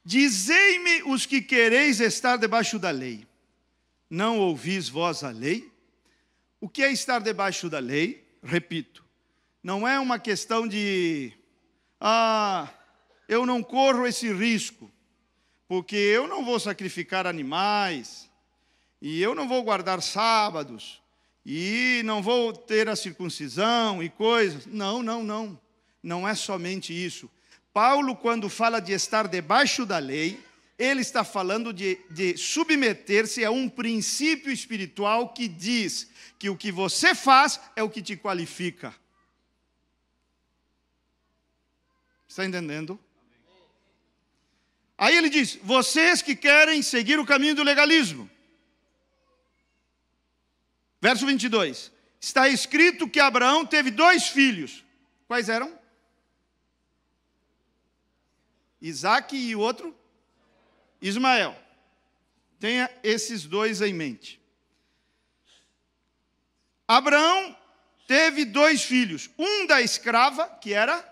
Dizei-me os que quereis estar debaixo da lei. Não ouvis vós a lei? O que é estar debaixo da lei? Repito, não é uma questão de... eu não corro esse risco, porque eu não vou sacrificar animais, e eu não vou guardar sábados, e não vou ter a circuncisão e coisas. Não, não, não. Não é somente isso. Paulo, quando fala de estar debaixo da lei, ele está falando de submeter-se a um princípio espiritual que diz que o que você faz é o que te qualifica. Está entendendo? Aí ele diz, vocês que querem seguir o caminho do legalismo. Verso 22. Está escrito que Abraão teve 2 filhos. Quais eram? Isaac e o outro? Ismael. Tenha esses 2 em mente. Abraão teve 2 filhos. Um da escrava, que era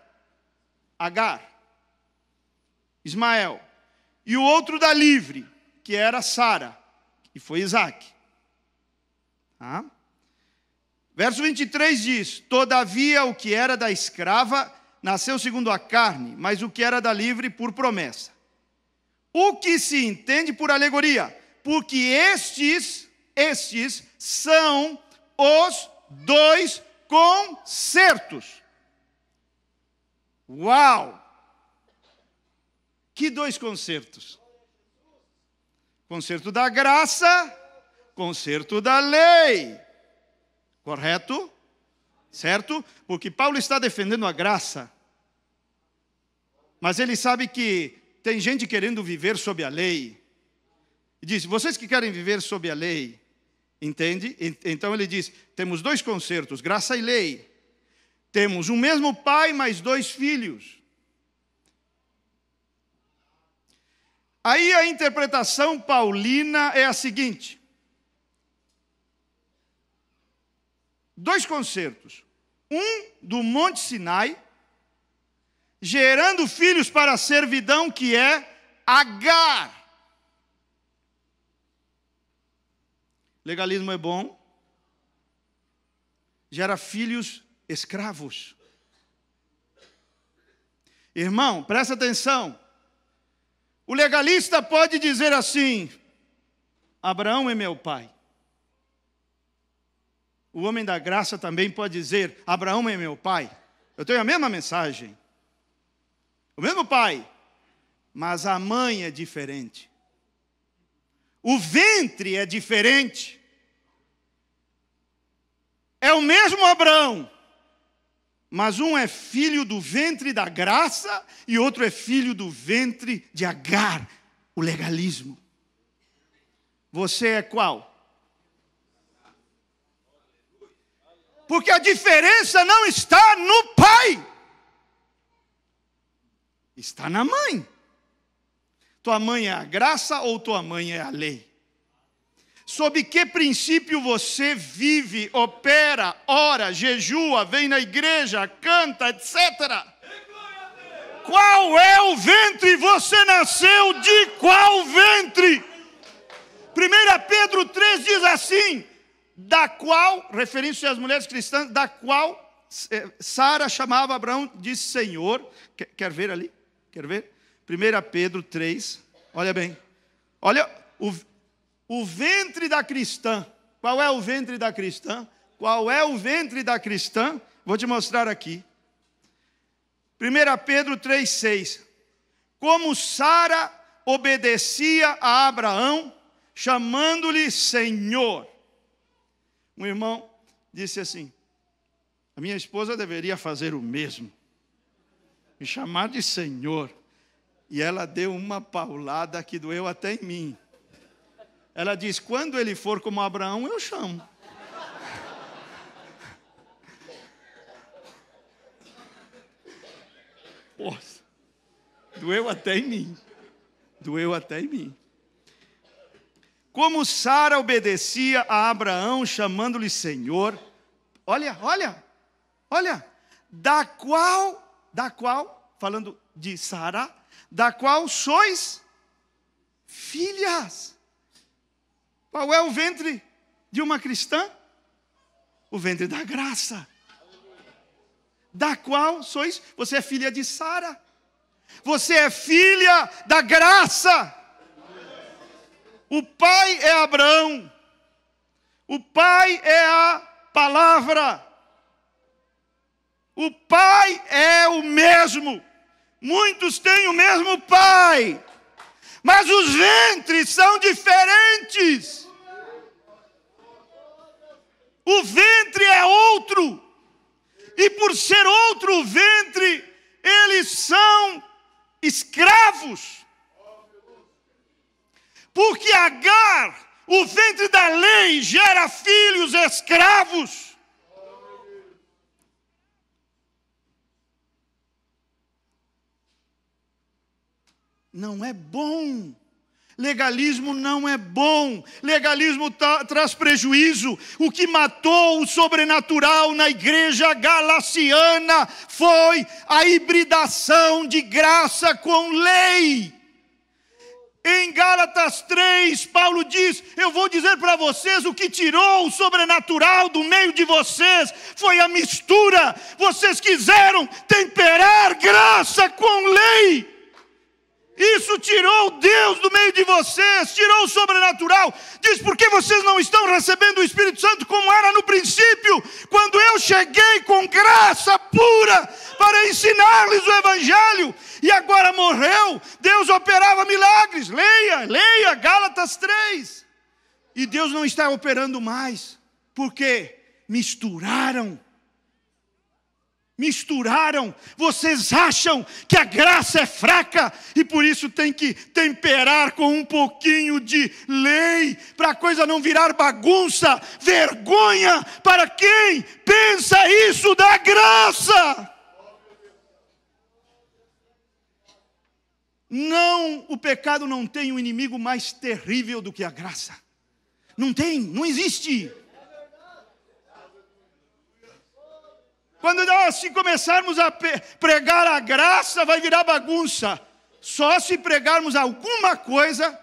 Agar, Ismael. E o outro da livre, que era Sara, que foi Isaac. Tá? Verso 23 diz, todavia o que era da escrava nasceu segundo a carne, mas o que era da livre por promessa. O que se entende por alegoria? Porque estes são os 2 concertos. Uau! Que 2 concertos? Concerto da graça, concerto da lei. Correto? Certo? Porque Paulo está defendendo a graça. Mas ele sabe que tem gente querendo viver sob a lei. E diz, vocês que querem viver sob a lei, entende? Então ele diz, temos 2 concertos, graça e lei. Temos um mesmo pai, mas 2 filhos. Aí a interpretação paulina é a seguinte. 2 concertos. Um do Monte Sinai, gerando filhos para a servidão, que é Agar. Legalismo é bom. Gera filhos escravos. Irmão, presta atenção. O legalista pode dizer assim, Abraão é meu pai. O homem da graça também pode dizer, Abraão é meu pai. Eu tenho a mesma mensagem. O mesmo pai. Mas a mãe é diferente. O ventre é diferente. É o mesmo Abraão, Mas um é filho do ventre da graça e outro é filho do ventre de Agar, o legalismo. Você é qual? Porque a diferença não está no pai, está na mãe. Tua mãe é a graça ou tua mãe é a lei? Sob que princípio você vive, opera, ora, jejua, vem na igreja, canta, etc. Qual é o ventre? Você nasceu de qual ventre? 1 Pedro 3 diz assim, da qual, referindo-se às mulheres cristãs, da qual Sara chamava Abraão de Senhor. Quer ver ali? Quer ver? 1 Pedro 3, olha bem. Olha o ventre da cristã. Qual é o ventre da cristã? Qual é o ventre da cristã? Vou te mostrar aqui. 1 Pedro 3,6. Como Sara obedecia a Abraão, chamando-lhe Senhor. Um irmão disse assim, a minha esposa deveria fazer o mesmo, me chamar de Senhor. E ela deu uma paulada que doeu até em mim. Ela diz, quando ele for como Abraão, eu chamo. Nossa, doeu até em mim. Doeu até em mim. Como Sara obedecia a Abraão, chamando-lhe Senhor. Olha, da qual, falando de Sara, da qual sois filhas. Qual é o ventre de uma cristã? O ventre da graça. Da qual sois, você é filha de Sara. Você é filha da graça. O pai é Abraão. O pai é a palavra. O pai é o mesmo. Muitos têm o mesmo pai, mas os ventres são diferentes. O ventre é outro. E por ser outro ventre, eles são escravos. Porque Agar, o ventre da lei, gera filhos escravos. Não é bom. Legalismo não é bom. Legalismo traz prejuízo. O que matou o sobrenatural na igreja galaciana foi a hibridação de graça com lei. Em Gálatas 3, Paulo diz, eu vou dizer para vocês, o que tirou o sobrenatural do meio de vocês foi a mistura. Vocês quiseram temperar graça com lei. Isso tirou Deus do meio de vocês, tirou o sobrenatural. Diz, por que vocês não estão recebendo o Espírito Santo como era no princípio, quando eu cheguei com graça pura para ensinar-lhes o Evangelho, e agora morreu, Deus operava milagres. Leia Gálatas 3. E Deus não está operando mais. Por quê? Misturaram. Vocês acham que a graça é fraca e por isso tem que temperar com um pouquinho de lei para a coisa não virar bagunça. Vergonha para quem pensa isso da graça. Não, o pecado não tem um inimigo mais terrível do que a graça. Não tem, não existe. Quando nós começarmos a pregar a graça, vai virar bagunça. Só se pregarmos alguma coisa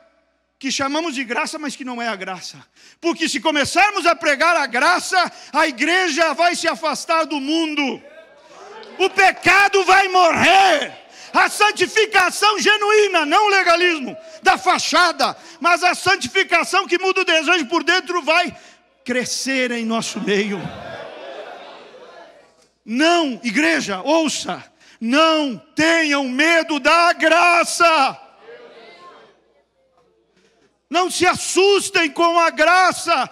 que chamamos de graça, mas que não é a graça. Porque se começarmos a pregar a graça, a igreja vai se afastar do mundo. O pecado vai morrer. A santificação genuína, não o legalismo da fachada, mas a santificação que muda o desejo por dentro vai crescer em nosso meio. Não, igreja, ouça, não tenham medo da graça. Não se assustem com a graça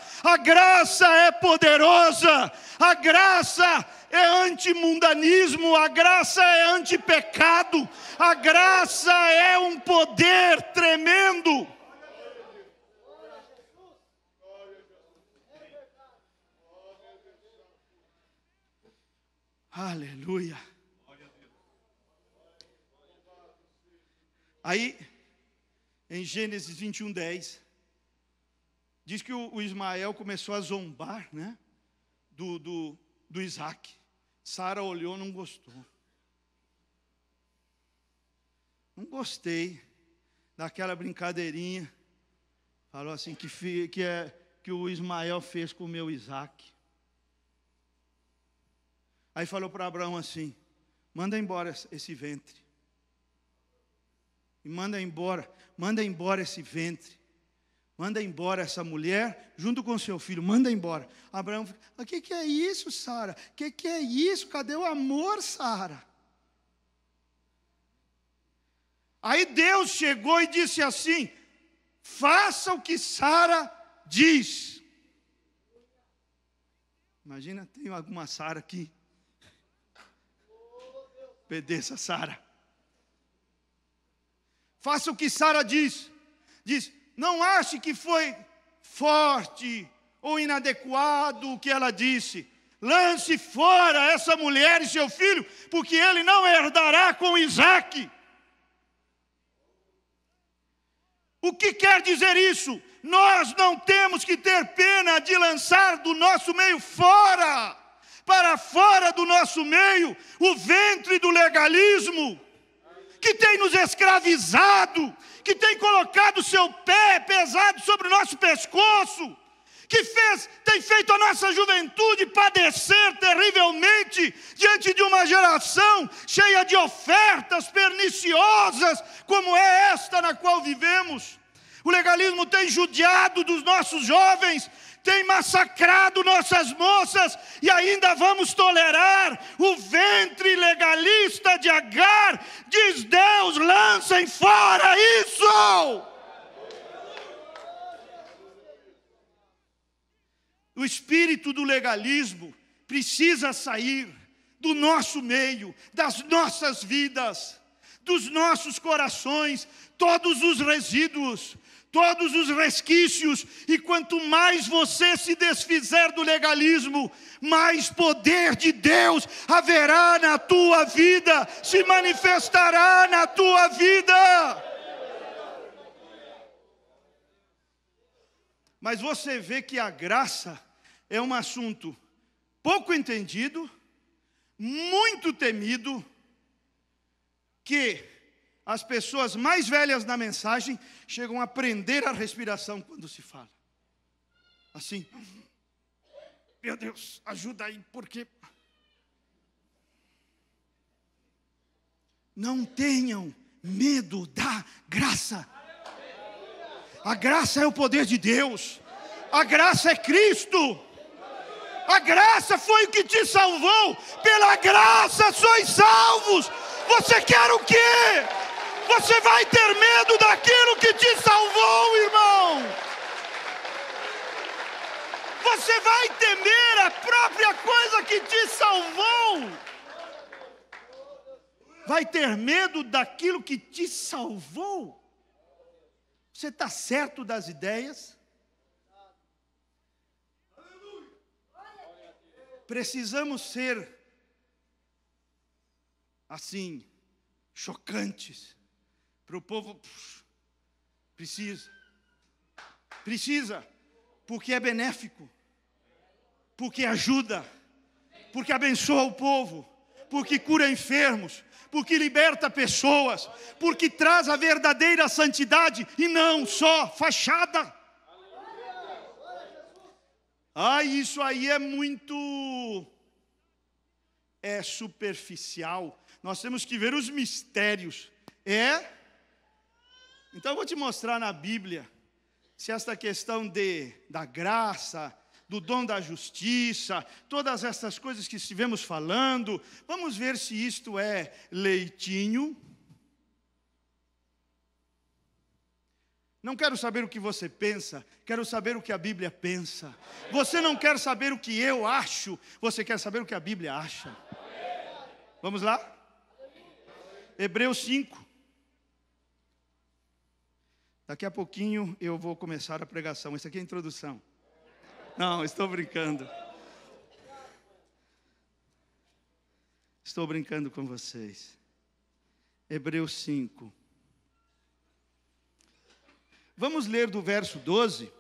é poderosa, a graça é antimundanismo, a graça é antipecado, a graça é um poder tremendo. Aleluia. Aí, em Gênesis 21:10, diz que o Ismael começou a zombar, né, do Isaac. Sara olhou, não gostou. Não gostei daquela brincadeirinha. Falou assim que o Ismael fez com o meu Isaac. Aí falou para Abraão assim: manda embora esse ventre. E manda embora esse ventre. Manda embora essa mulher junto com seu filho, manda embora. Abraão fica: o que é isso, Sara? O que é isso? Cadê o amor, Sara? Aí Deus chegou e disse assim: faça o que Sara diz. Imagina, tem alguma Sara aqui. Obedeça, Sara. Faça o que Sara diz. Diz: não ache que foi forte ou inadequado o que ela disse. Lance fora essa mulher e seu filho, porque ele não herdará com Isaque. O que quer dizer isso? Nós não temos que ter pena de lançar do nosso meio fora, para fora do nosso meio, o ventre do legalismo, que tem nos escravizado, que tem colocado seu pé pesado sobre o nosso pescoço, que tem feito a nossa juventude padecer terrivelmente diante de uma geração cheia de ofertas perniciosas, como é esta na qual vivemos. O legalismo tem judiado dos nossos jovens, tem massacrado nossas moças, e ainda vamos tolerar o ventre legalista de Agar. Diz Deus: lancem fora isso. O espírito do legalismo precisa sair do nosso meio, das nossas vidas, dos nossos corações, todos os resíduos, todos os resquícios. E quanto mais você se desfizer do legalismo, mais poder de Deus haverá na tua vida, se manifestará na tua vida. Mas você vê que a graça é um assunto pouco entendido, muito temido, que as pessoas mais velhas na mensagem chegam a prender a respiração quando se fala. Assim: meu Deus, ajuda aí, porque... Não tenham medo da graça. A graça é o poder de Deus. A graça é Cristo. A graça foi o que te salvou. Pela graça sois salvos. Você quer o quê? Você vai ter medo daquilo que te salvou, irmão? Você vai temer a própria coisa que te salvou? Vai ter medo daquilo que te salvou? Você está certo das ideias? Precisamos ser assim, chocantes, para o povo. Precisa, porque é benéfico, porque ajuda, porque abençoa o povo, porque cura enfermos, porque liberta pessoas, porque traz a verdadeira santidade e não só fachada. Isso aí é muito superficial. Nós temos que ver os mistérios. Então eu vou te mostrar na Bíblia se esta questão da graça, do dom da justiça, todas essas coisas que estivemos falando, vamos ver se isto é leitinho Não quero saber o que você pensa, quero saber o que a Bíblia pensa. Você não quer saber o que eu acho, você quer saber o que a Bíblia acha. Vamos lá? Hebreus 5. Daqui a pouquinho eu vou começar a pregação. Isso aqui é a introdução. Não, estou brincando. Estou brincando com vocês. Hebreus 5. Vamos ler do verso 12.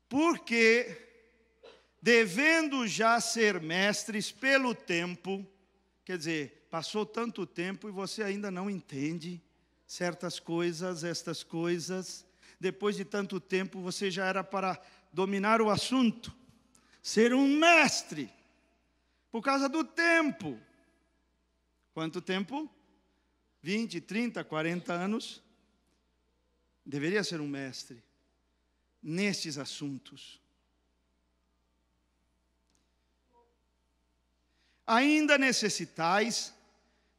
Porque, devendo já ser mestres pelo tempo, quer dizer, passou tanto tempo e você ainda não entende certas coisas, estas coisas. Depois de tanto tempo, você já era para dominar o assunto, ser um mestre, por causa do tempo. Quanto tempo? 20, 30, 40 anos. Deveria ser um mestre nestes assuntos. Ainda necessitais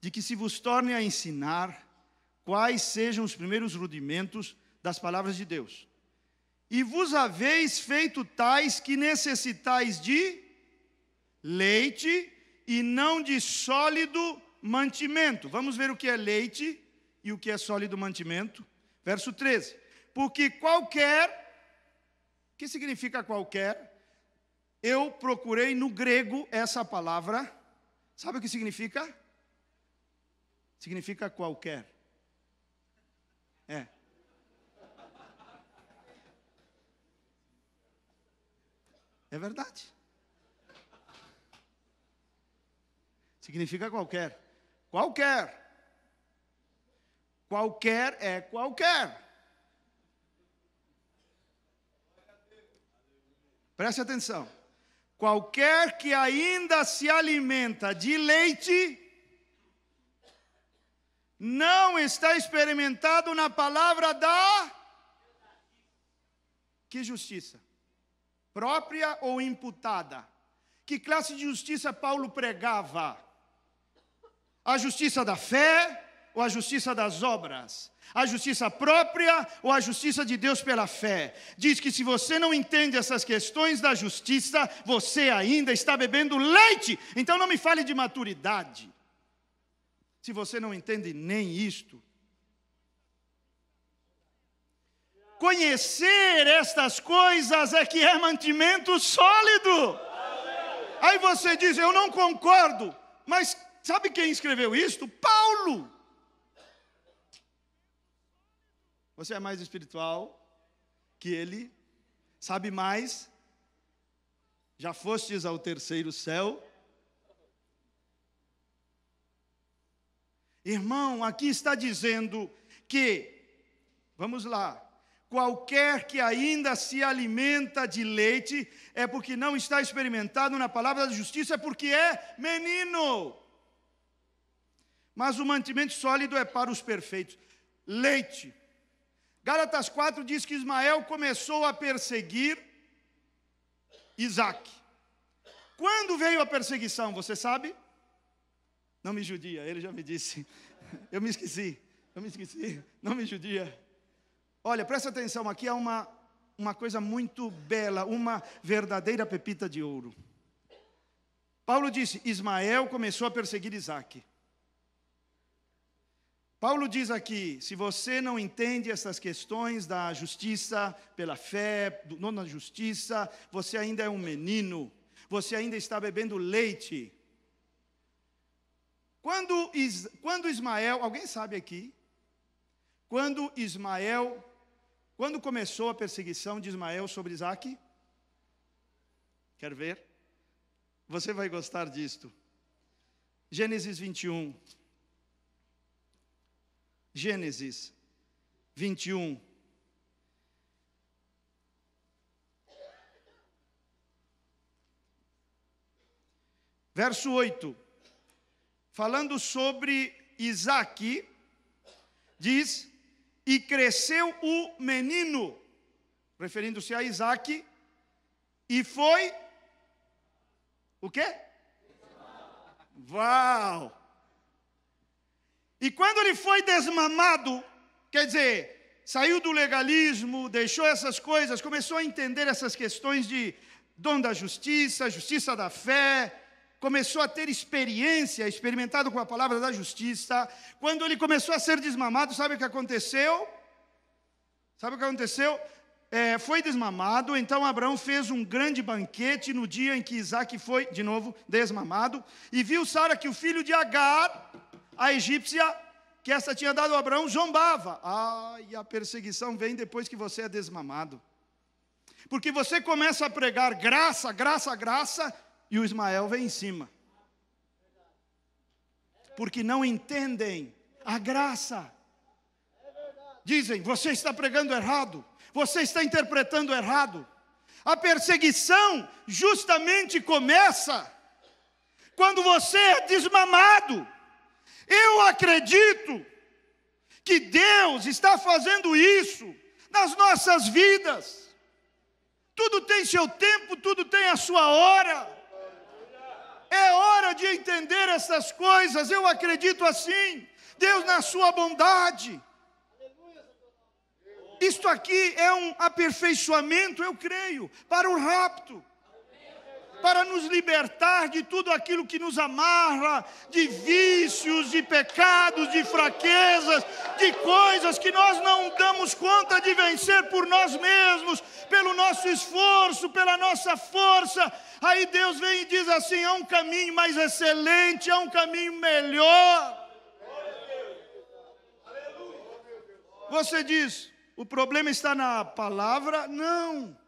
de que se vos torne a ensinar quais sejam os primeiros rudimentos das palavras de Deus. E vos haveis feito tais que necessitais de leite e não de sólido mantimento. Vamos ver o que é leite e o que é sólido mantimento. Verso 13. Porque qualquer, o que significa qualquer? Eu procurei no grego essa palavra. Sabe o que significa? Significa qualquer. É. É verdade. Significa qualquer. Qualquer. Qualquer é qualquer. Preste atenção. Qualquer que ainda se alimenta de leite, não está experimentado na palavra da... Que justiça? Própria ou imputada? Que classe de justiça Paulo pregava? A justiça da fé ou a justiça das obras? A justiça própria ou a justiça de Deus pela fé? Diz que se você não entende essas questões da justiça, você ainda está bebendo leite. Então não me fale de maturidade, se você não entende nem isto. Conhecer estas coisas é que é mantimento sólido. Aí você diz, eu não concordo. Mas sabe quem escreveu isto? Paulo. Você é mais espiritual que ele, sabe mais, já fostes ao terceiro céu. Irmão, aqui está dizendo que, vamos lá, qualquer que ainda se alimenta de leite é porque não está experimentado na palavra da justiça, é porque é menino. Mas o mantimento sólido é para os perfeitos. Leite. Gálatas 4 diz que Ismael começou a perseguir Isaque. Quando veio a perseguição, você sabe? Não me judia, ele já me disse. Eu me esqueci, não me judia. Olha, presta atenção, aqui há uma coisa muito bela, uma verdadeira pepita de ouro. Paulo disse, Ismael começou a perseguir Isaque. Paulo diz aqui, se você não entende essas questões da justiça pela fé, não na justiça, você ainda é um menino, você ainda está bebendo leite. Quando Ismael, alguém sabe aqui? Quando começou a perseguição de Ismael sobre Isaque? Quer ver? Você vai gostar disto. Gênesis 21. Gênesis 21. Verso 8. Falando sobre Isaque, diz, e cresceu o menino, referindo-se a Isaque, e foi, o quê? Uau! E quando ele foi desmamado, quer dizer, saiu do legalismo, deixou essas coisas, começou a entender essas questões de dom da justiça, justiça da fé, começou a ter experimentado com a palavra da justiça. Quando ele começou a ser desmamado, sabe o que aconteceu? Foi desmamado, então Abraão fez um grande banquete no dia em que Isaac foi, de novo, desmamado, e viu Sara que o filho de Agar, a egípcia, que essa tinha dado a Abraão, zombava. E a perseguição vem depois que você é desmamado. Porque você começa a pregar graça, graça, graça, e o Ismael vem em cima. Porque não entendem a graça. Dizem, você está pregando errado, você está interpretando errado. A perseguição justamente começa quando você é desmamado. Eu acredito que Deus está fazendo isso nas nossas vidas. Tudo tem seu tempo, tudo tem a sua hora. É hora de entender essas coisas, eu acredito assim. Deus na sua bondade. Isto aqui é um aperfeiçoamento, eu creio, para o rapto. Para nos libertar de tudo aquilo que nos amarra, de vícios, de pecados, de fraquezas, de coisas que nós não damos conta de vencer por nós mesmos, pelo nosso esforço, pela nossa força. Aí Deus vem e diz assim, há um caminho mais excelente, há um caminho melhor. Você diz, o problema está na palavra? Não.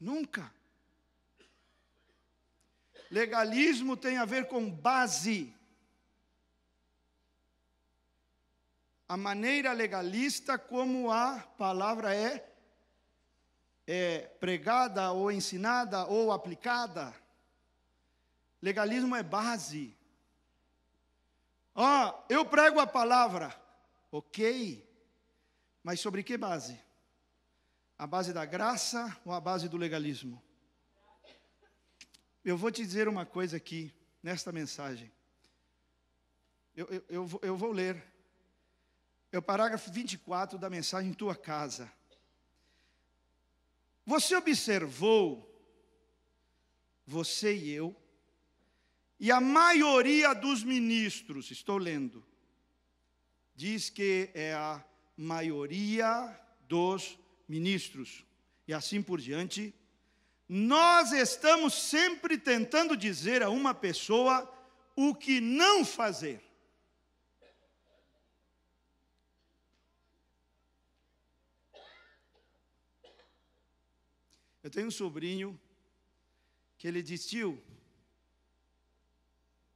Nunca. Legalismo tem a ver com base. A maneira legalista como a palavra é pregada ou ensinada ou aplicada. Legalismo é base. Eu prego a palavra. Ok. Mas sobre que base? A base da graça ou a base do legalismo? Eu vou te dizer uma coisa aqui, nesta mensagem. Eu vou ler. É o parágrafo 24 da mensagem Tua Casa. Você observou, você e eu, e a maioria dos ministros, estou lendo, diz que é a maioria dos ministros, e assim por diante, nós estamos sempre tentando dizer a uma pessoa o que não fazer. Eu tenho um sobrinho que ele diz, tio,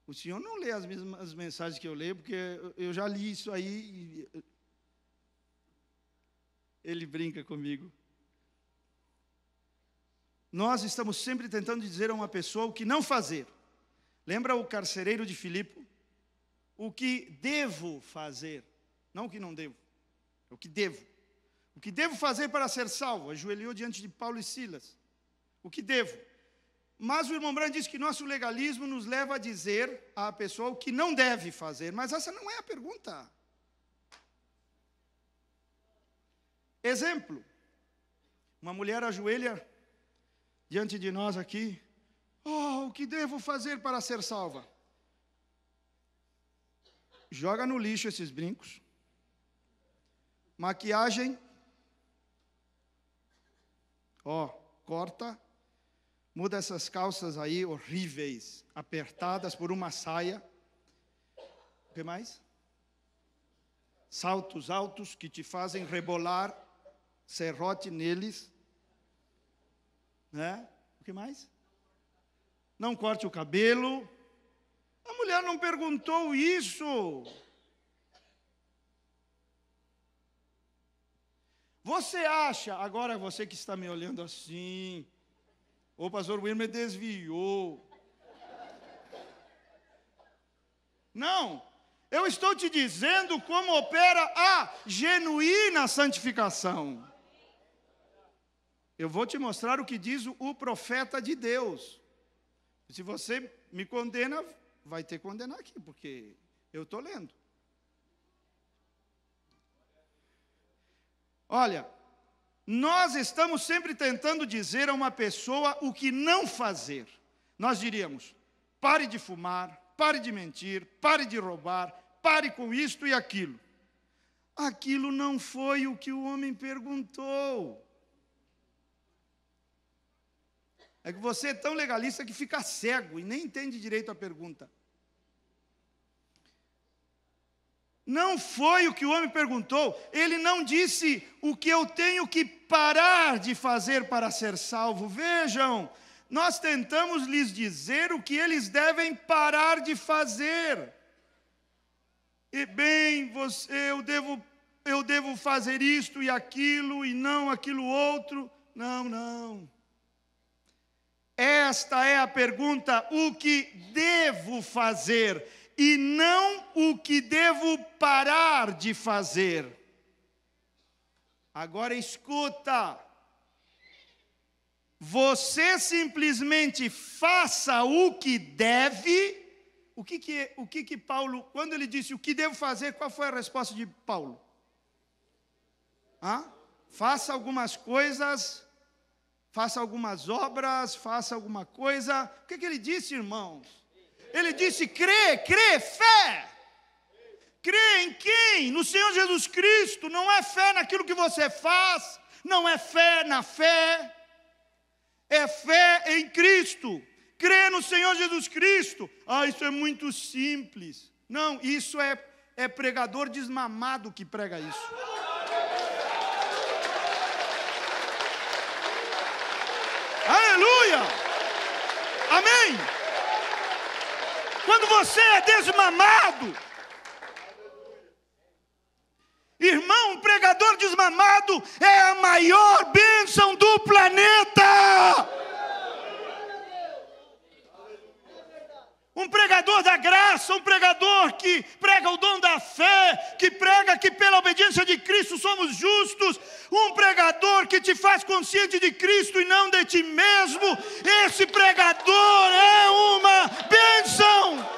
o senhor não lê as mesmas mensagens que eu leio, porque eu já li isso aí. Ele brinca comigo. Nós estamos sempre tentando dizer a uma pessoa o que não fazer. Lembra o carcereiro de Filipe? O que devo fazer, não o que não devo, é o que devo. O que devo fazer para ser salvo? Ajoelhou diante de Paulo e Silas. O que devo? Mas o irmão Branham diz que nosso legalismo nos leva a dizer à pessoa o que não deve fazer. Mas essa não é a pergunta. Exemplo. Uma mulher ajoelha diante de nós aqui. O que devo fazer para ser salva? Joga no lixo esses brincos. Maquiagem. Corta. Muda essas calças aí horríveis, apertadas por uma saia. O que mais? Saltos altos que te fazem rebolar, serrote neles. Né? O que mais? Não corte o cabelo. A mulher não perguntou isso. Você acha, agora você que está me olhando assim, o pastor Wilmer desviou. Não, eu estou te dizendo como opera a genuína santificação. Eu vou te mostrar o que diz o profeta de Deus. Se você me condena, vai ter que condenar aqui, porque eu estou lendo. Olha, nós estamos sempre tentando dizer a uma pessoa o que não fazer. Nós diríamos: pare de fumar, pare de mentir, pare de roubar, pare com isto e aquilo. Aquilo não foi o que o homem perguntou. É que você é tão legalista que fica cego e nem entende direito a pergunta. Não foi o que o homem perguntou. Ele não disse o que eu tenho que parar de fazer para ser salvo. Vejam, nós tentamos lhes dizer o que eles devem parar de fazer. E bem, eu devo fazer isto e aquilo, e não aquilo outro. Não. Esta é a pergunta: o que devo fazer? E não o que devo parar de fazer. Agora escuta. Você simplesmente faça o que deve. O que Paulo, quando ele disse o que devo fazer, qual foi a resposta de Paulo? Faça algumas coisas, faça algumas obras, faça alguma coisa. O que ele disse, irmãos? Ele disse: crê, fé. Crê em quem? No Senhor Jesus Cristo. Não é fé naquilo que você faz, não é fé na fé, é fé em Cristo. Crê no Senhor Jesus Cristo. Isso é muito simples. Não, isso é pregador desmamado que prega isso. Aleluia! Amém! Quando você é desmamado, irmão, um pregador desmamado é a maior bênção do planeta. Um pregador da graça, um pregador que prega o dom da fé, que prega que pela obediência de Cristo somos justos, um pregador que te faz consciente de Cristo e não de ti mesmo, esse pregador é uma bênção.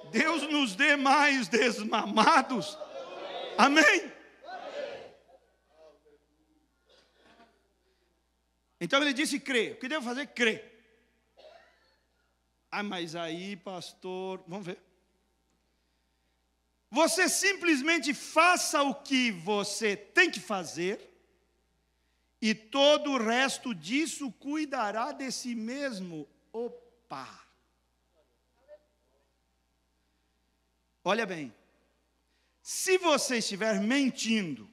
Deus nos dê mais desmamados. Amém? Então ele disse: crê. O que devo fazer? Crê. Mas aí, pastor, vamos ver. Você simplesmente faça o que você tem que fazer, e todo o resto disso cuidará de si mesmo. Opa! Olha bem, se você estiver mentindo,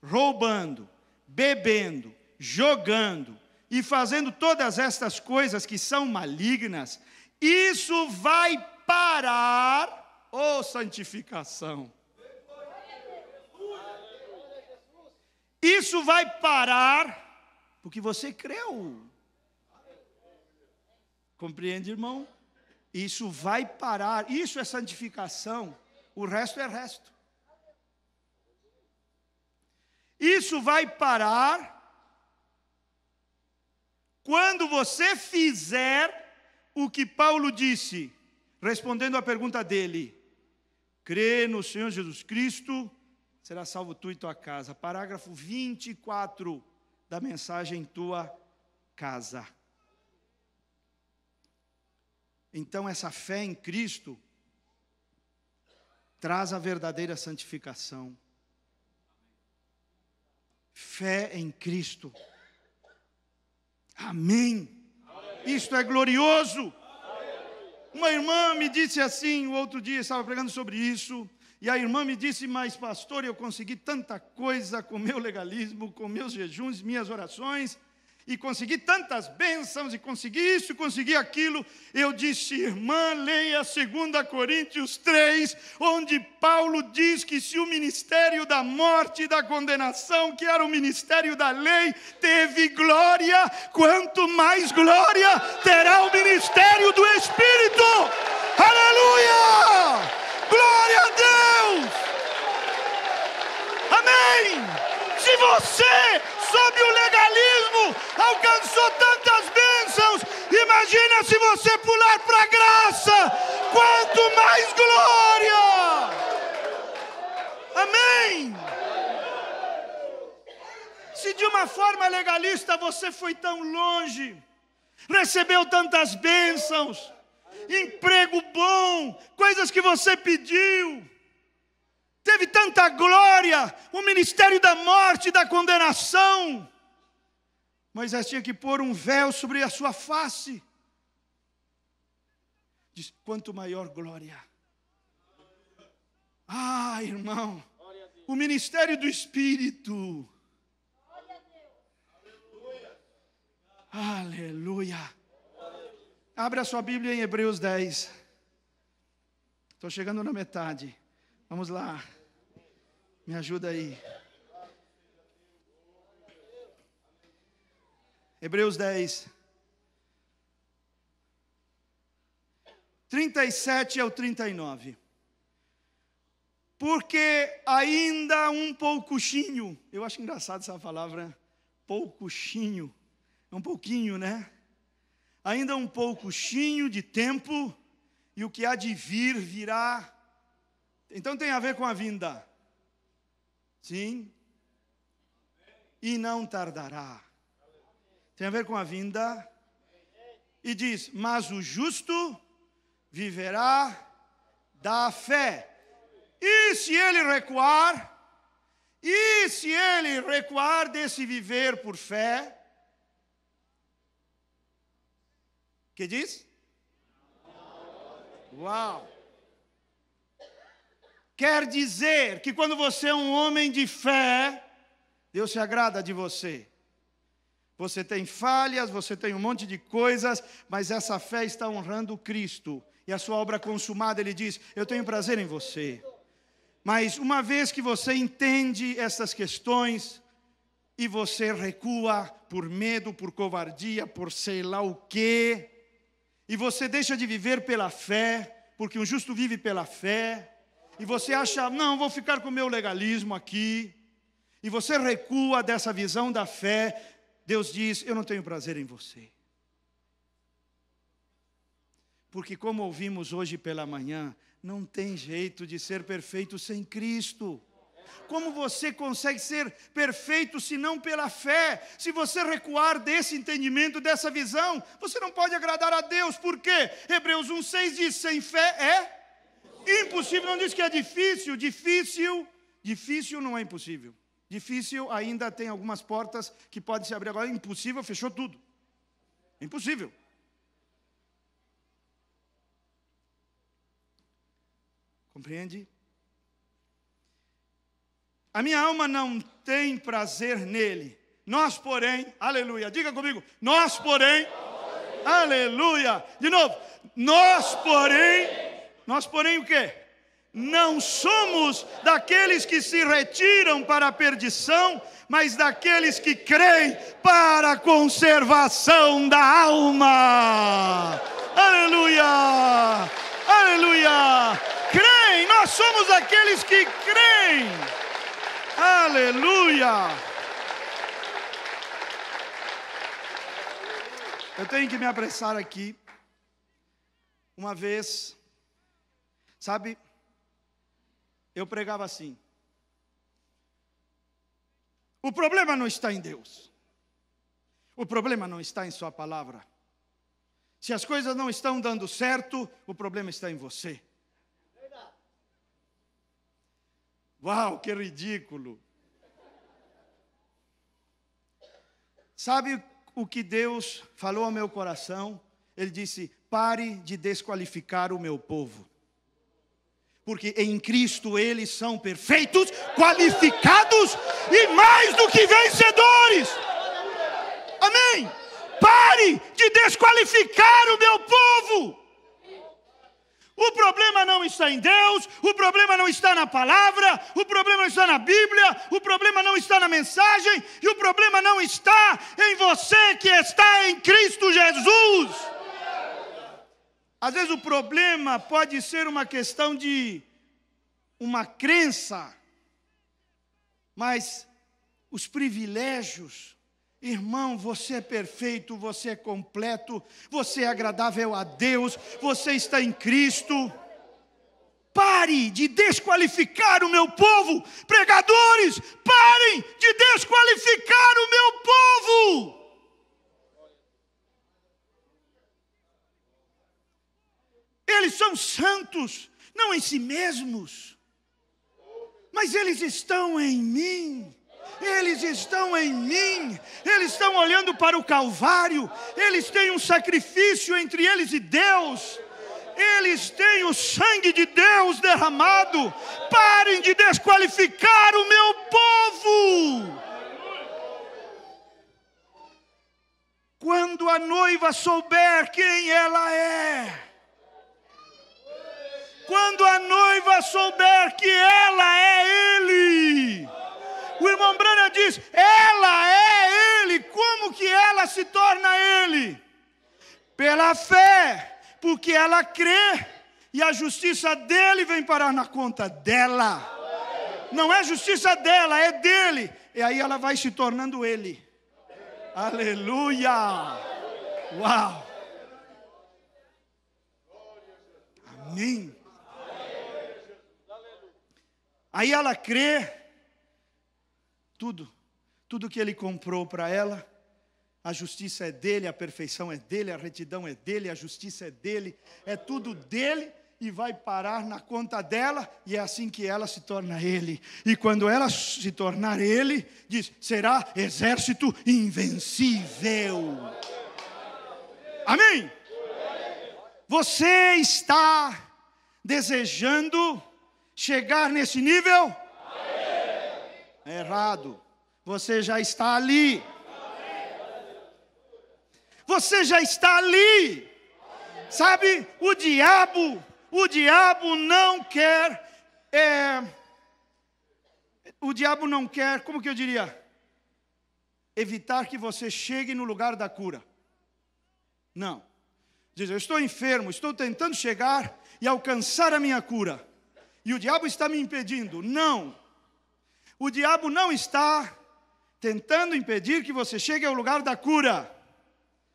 roubando, bebendo, jogando e fazendo todas estas coisas que são malignas, isso vai parar, santificação. Isso vai parar porque você creu. Compreende, irmão? Isso vai parar. Isso é santificação. O resto é resto. Isso vai parar quando você fizer o que Paulo disse, respondendo à pergunta dele: crê no Senhor Jesus Cristo, será salvo tu e tua casa. Parágrafo 24 da mensagem Tua Casa. Então essa fé em Cristo traz a verdadeira santificação. Fé em Cristo. Amém. Isto é glorioso. Uma irmã me disse assim, o outro dia estava pregando sobre isso, e a irmã me disse: mas pastor, eu consegui tanta coisa com meu legalismo, com meus jejuns, minhas orações, e consegui tantas bênçãos, e consegui isso, e consegui aquilo. Eu disse: irmã, leia 2 Coríntios 3, onde Paulo diz que se o ministério da morte e da condenação, que era o ministério da lei, teve glória, quanto mais glória terá o ministério do Espírito. Aleluia! Glória a Deus! Amém! Se você, sob o legalismo, alcançou tantas bênçãos, imagina se você pular para a graça. quanto mais glória. Amém. Se de uma forma legalista você foi tão longe, recebeu tantas bênçãos, emprego bom, coisas que você pediu, teve tanta glória, o ministério da morte, da condenação, Moisés tinha que pôr um véu sobre a sua face. Diz, quanto maior glória. Ah, irmão, o ministério do Espírito. Aleluia. Abra a sua Bíblia em Hebreus 10. Estou chegando na metade. Vamos lá. Me ajuda aí. Hebreus 10. 37 ao 39. Porque ainda um pouquinho, eu acho engraçado essa palavra, pouquinho, é um pouquinho, né? Ainda um pouquinho de tempo, e o que há de vir virá. Então tem a ver com a vinda. Sim. E não tardará. Tem a ver com a vinda. E diz, mas o justo viverá da fé. E se ele recuar, desse viver por fé, que diz? Uau! Quer dizer que quando você é um homem de fé, Deus se agrada de você. Você tem falhas, você tem um monte de coisas, mas essa fé está honrando Cristo. E a sua obra consumada, Ele diz, eu tenho prazer em você. Mas uma vez que você entende essas questões, e você recua por medo, por covardia, por sei lá o quê, e você deixa de viver pela fé, porque um justo vive pela fé, e você acha, não, vou ficar com o meu legalismo aqui, e você recua dessa visão da fé, Deus diz, eu não tenho prazer em você. Porque como ouvimos hoje pela manhã, não tem jeito de ser perfeito sem Cristo. Como você consegue ser perfeito se não pela fé? Se você recuar desse entendimento, dessa visão, você não pode agradar a Deus. Por quê? Hebreus 1,6 diz, sem fé é impossível. Não diz que é difícil. Difícil não é impossível. Difícil ainda tem algumas portas que podem se abrir. Agora impossível, fechou tudo. Impossível. Compreende? A minha alma não tem prazer nele. Nós, porém, aleluia, diga comigo, nós, porém, aleluia. De novo, nós, porém o quê? Não somos daqueles que se retiram para a perdição, mas daqueles que creem para a conservação da alma. Aleluia, aleluia. Creem, nós somos aqueles que creem. Aleluia. Eu tenho que me apressar aqui. Uma vez, sabe, eu pregava assim. O problema não está em Deus. O problema não está em sua palavra. Se as coisas não estão dando certo, o problema está em você. Uau, que ridículo. Sabe o que Deus falou ao meu coração? Ele disse, pare de desqualificar o meu povo. Porque em Cristo eles são perfeitos, qualificados e mais do que vencedores. Amém? Pare de desqualificar o meu povo. O problema não está em Deus, o problema não está na palavra, o problema não está na Bíblia, o problema não está na mensagem, e o problema não está em você que está em Cristo Jesus. Às vezes o problema pode ser uma questão de uma crença, mas os privilégios Irmão, você é perfeito, você é completo, você é agradável a Deus, você está em Cristo. Pare de desqualificar o meu povo. Pregadores, parem de desqualificar o meu povo. Eles são santos, não em si mesmos, mas eles estão em mim. Eles estão em mim, eles estão olhando para o Calvário, eles têm um sacrifício entre eles e Deus, eles têm o sangue de Deus derramado. Parem de desqualificar o meu povo. Quando a noiva souber quem ela é, quando a noiva souber que ela é Ele, o irmão Branham diz, ela é Ele. Como que ela se torna Ele? Pela fé, porque ela crê, e a justiça dele vem parar na conta dela. Não é justiça dela, é dele. E aí ela vai se tornando Ele. Aleluia! Uau! Amém. Aí ela crê. Tudo que ele comprou para ela, a justiça é dele, a perfeição é dele, a retidão é dele, a justiça é dele, é tudo dele, e vai parar na conta dela, e é assim que ela se torna Ele. E quando ela se tornar Ele, diz, será exército invencível. Amém? Você está desejando chegar nesse nível? É errado. Você já está ali. Você já está ali. Sabe, o diabo não quer, como que eu diria? Evitar que você chegue no lugar da cura. Não. Diz, eu estou enfermo, estou tentando chegar e alcançar a minha cura. E o diabo está me impedindo. Não. O diabo não está tentando impedir que você chegue ao lugar da cura.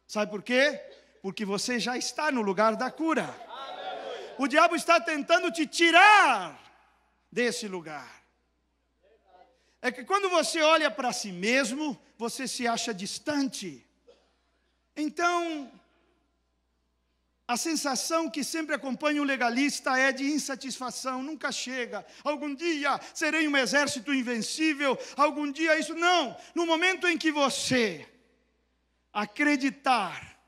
Sabe por quê? Porque você já está no lugar da cura. O diabo está tentando te tirar desse lugar. É que quando você olha para si mesmo, você se acha distante. Então, a sensação que sempre acompanha o legalista é de insatisfação, nunca chega. Algum dia serei um exército invencível, algum dia isso. Não, no momento em que você acreditar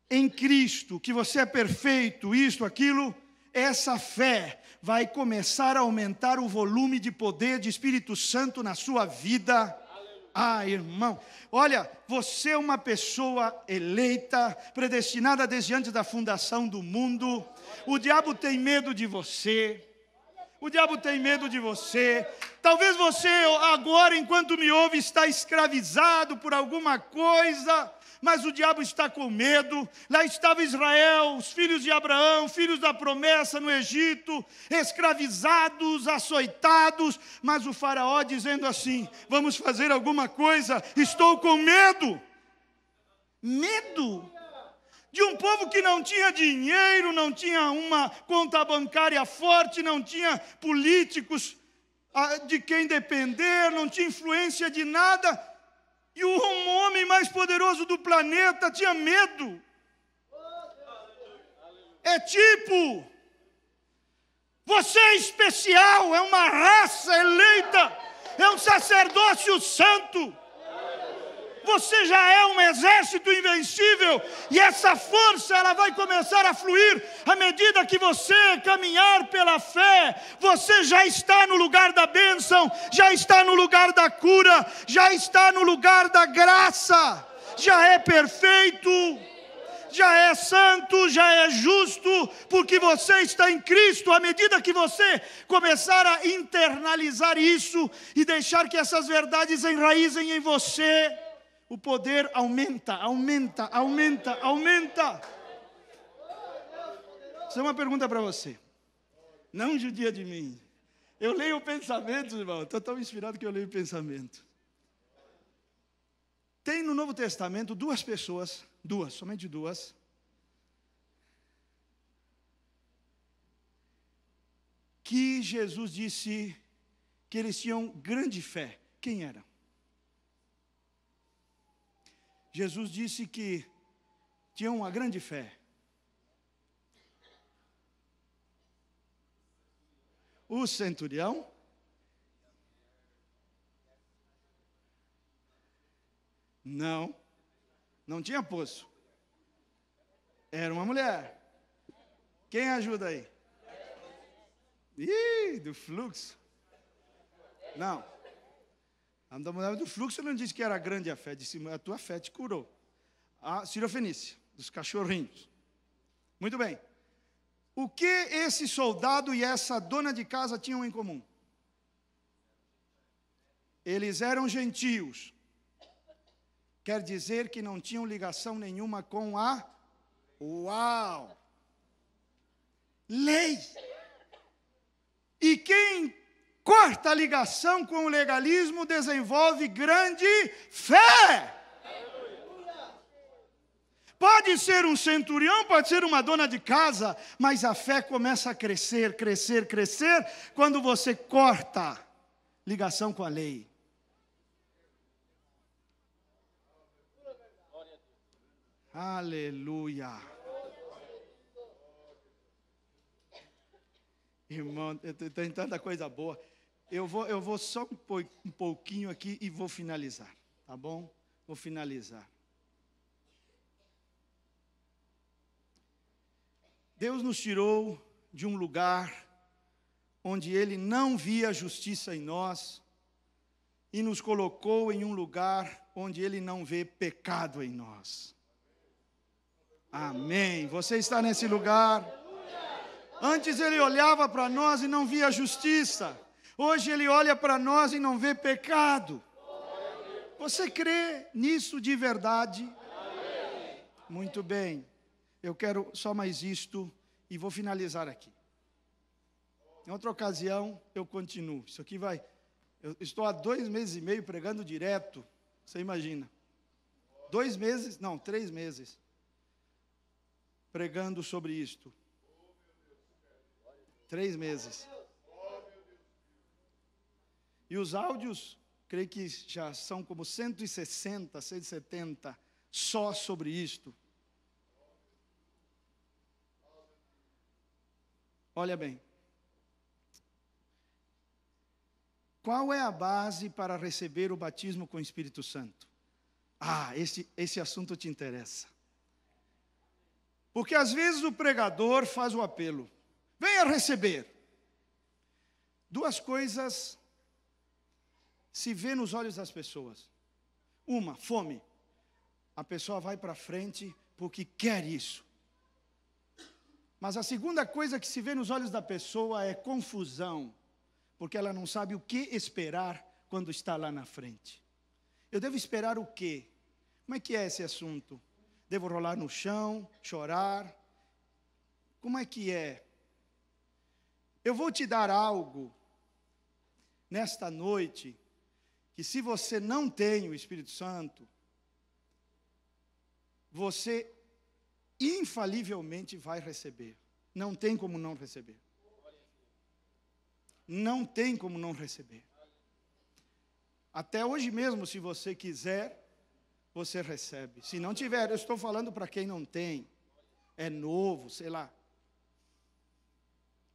em Cristo, que você é perfeito, isto, aquilo, essa fé vai começar a aumentar o volume de poder de Espírito Santo na sua vida. Ah, irmão, olha, você é uma pessoa eleita, predestinada desde antes da fundação do mundo. O diabo tem medo de você. O diabo tem medo de você. Talvez você agora, enquanto me ouve, está escravizado por alguma coisa, mas o diabo está com medo. Lá estava Israel, os filhos de Abraão, filhos da promessa no Egito, escravizados, açoitados, mas o faraó dizendo assim, vamos fazer alguma coisa, estou com medo. Medo de um povo que não tinha dinheiro, não tinha uma conta bancária forte, não tinha políticos de quem depender, não tinha influência de nada. E o homem mais poderoso do planeta tinha medo. É tipo, você é especial, é uma raça eleita, é um sacerdócio santo. Você já é um exército invencível, e essa força ela vai começar a fluir à medida que você caminhar pela fé. Você já está no lugar da bênção, já está no lugar da cura, já está no lugar da graça, já é perfeito, já é santo, já é justo, porque você está em Cristo. À medida que você começar a internalizar isso e deixar que essas verdades enraizem em você, o poder aumenta, aumenta, aumenta, aumenta. Isso é uma pergunta para você. Não judia de mim. Eu leio pensamentos, irmão. Estou tão inspirado que eu leio pensamento. Tem no Novo Testamento duas pessoas, somente duas, que Jesus disse que eles tinham grande fé. Quem eram? Jesus disse que tinham uma grande fé. O centurião não tinha poço. Era uma mulher. Quem ajuda aí? Ih, do fluxo. Não. A mulher do fluxo não disse que era grande a fé, disse a tua fé te curou. A Sirofenícia, dos cachorrinhos. Muito bem. O que esse soldado e essa dona de casa tinham em comum? Eles eram gentios. Quer dizer que não tinham ligação nenhuma com a lei. E quem corta a ligação com o legalismo desenvolve grande fé. Pode ser um centurião, pode ser uma dona de casa, mas a fé começa a crescer, crescer, crescer, quando você corta ligação com a lei. Aleluia. Irmão, tem tanta coisa boa. Eu vou só um pouquinho aqui e vou finalizar, tá bom? Vou finalizar. Deus nos tirou de um lugar onde Ele não via justiça em nós e nos colocou em um lugar onde Ele não vê pecado em nós. Amém. Você está nesse lugar? Antes Ele olhava para nós e não via justiça. Hoje Ele olha para nós e não vê pecado. Você crê nisso de verdade? Muito bem. Eu quero só mais isto e vou finalizar aqui. Em outra ocasião, eu continuo. Isso aqui vai... Eu estou há 2 meses e meio pregando direto. Você imagina. 2 meses, não, 3 meses. Pregando sobre isto. 3 meses. E os áudios, creio que já são como 160, 170, só sobre isto. Olha bem. Qual é a base para receber o batismo com o Espírito Santo? Esse assunto te interessa. Porque às vezes o pregador faz o apelo. Venha receber. 2 coisas se vê nos olhos das pessoas. Uma, fome. A pessoa vai para frente porque quer isso. Mas a segunda coisa que se vê nos olhos da pessoa é confusão, porque ela não sabe o que esperar quando está lá na frente. Eu devo esperar o quê? Como é que é esse assunto? Devo rolar no chão, chorar? Como é que é? Eu vou te dar algo nesta noite, que se você não tem o Espírito Santo, você infalivelmente vai receber. Não tem como não receber. Não tem como não receber. Até hoje mesmo, se você quiser, você recebe. Se não tiver, eu estou falando para quem não tem, é novo, sei lá,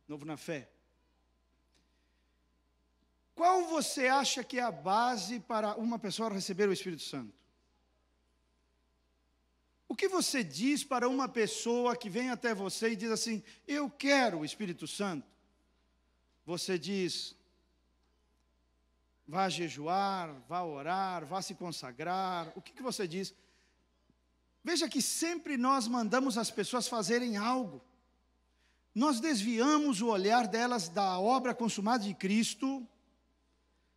novo na fé. Qual você acha que é a base para uma pessoa receber o Espírito Santo? O que você diz para uma pessoa que vem até você e diz assim, eu quero o Espírito Santo? Você diz, vá jejuar, vá orar, vá se consagrar. O que você diz? Veja que sempre nós mandamos as pessoas fazerem algo. Nós desviamos o olhar delas da obra consumada de Cristo,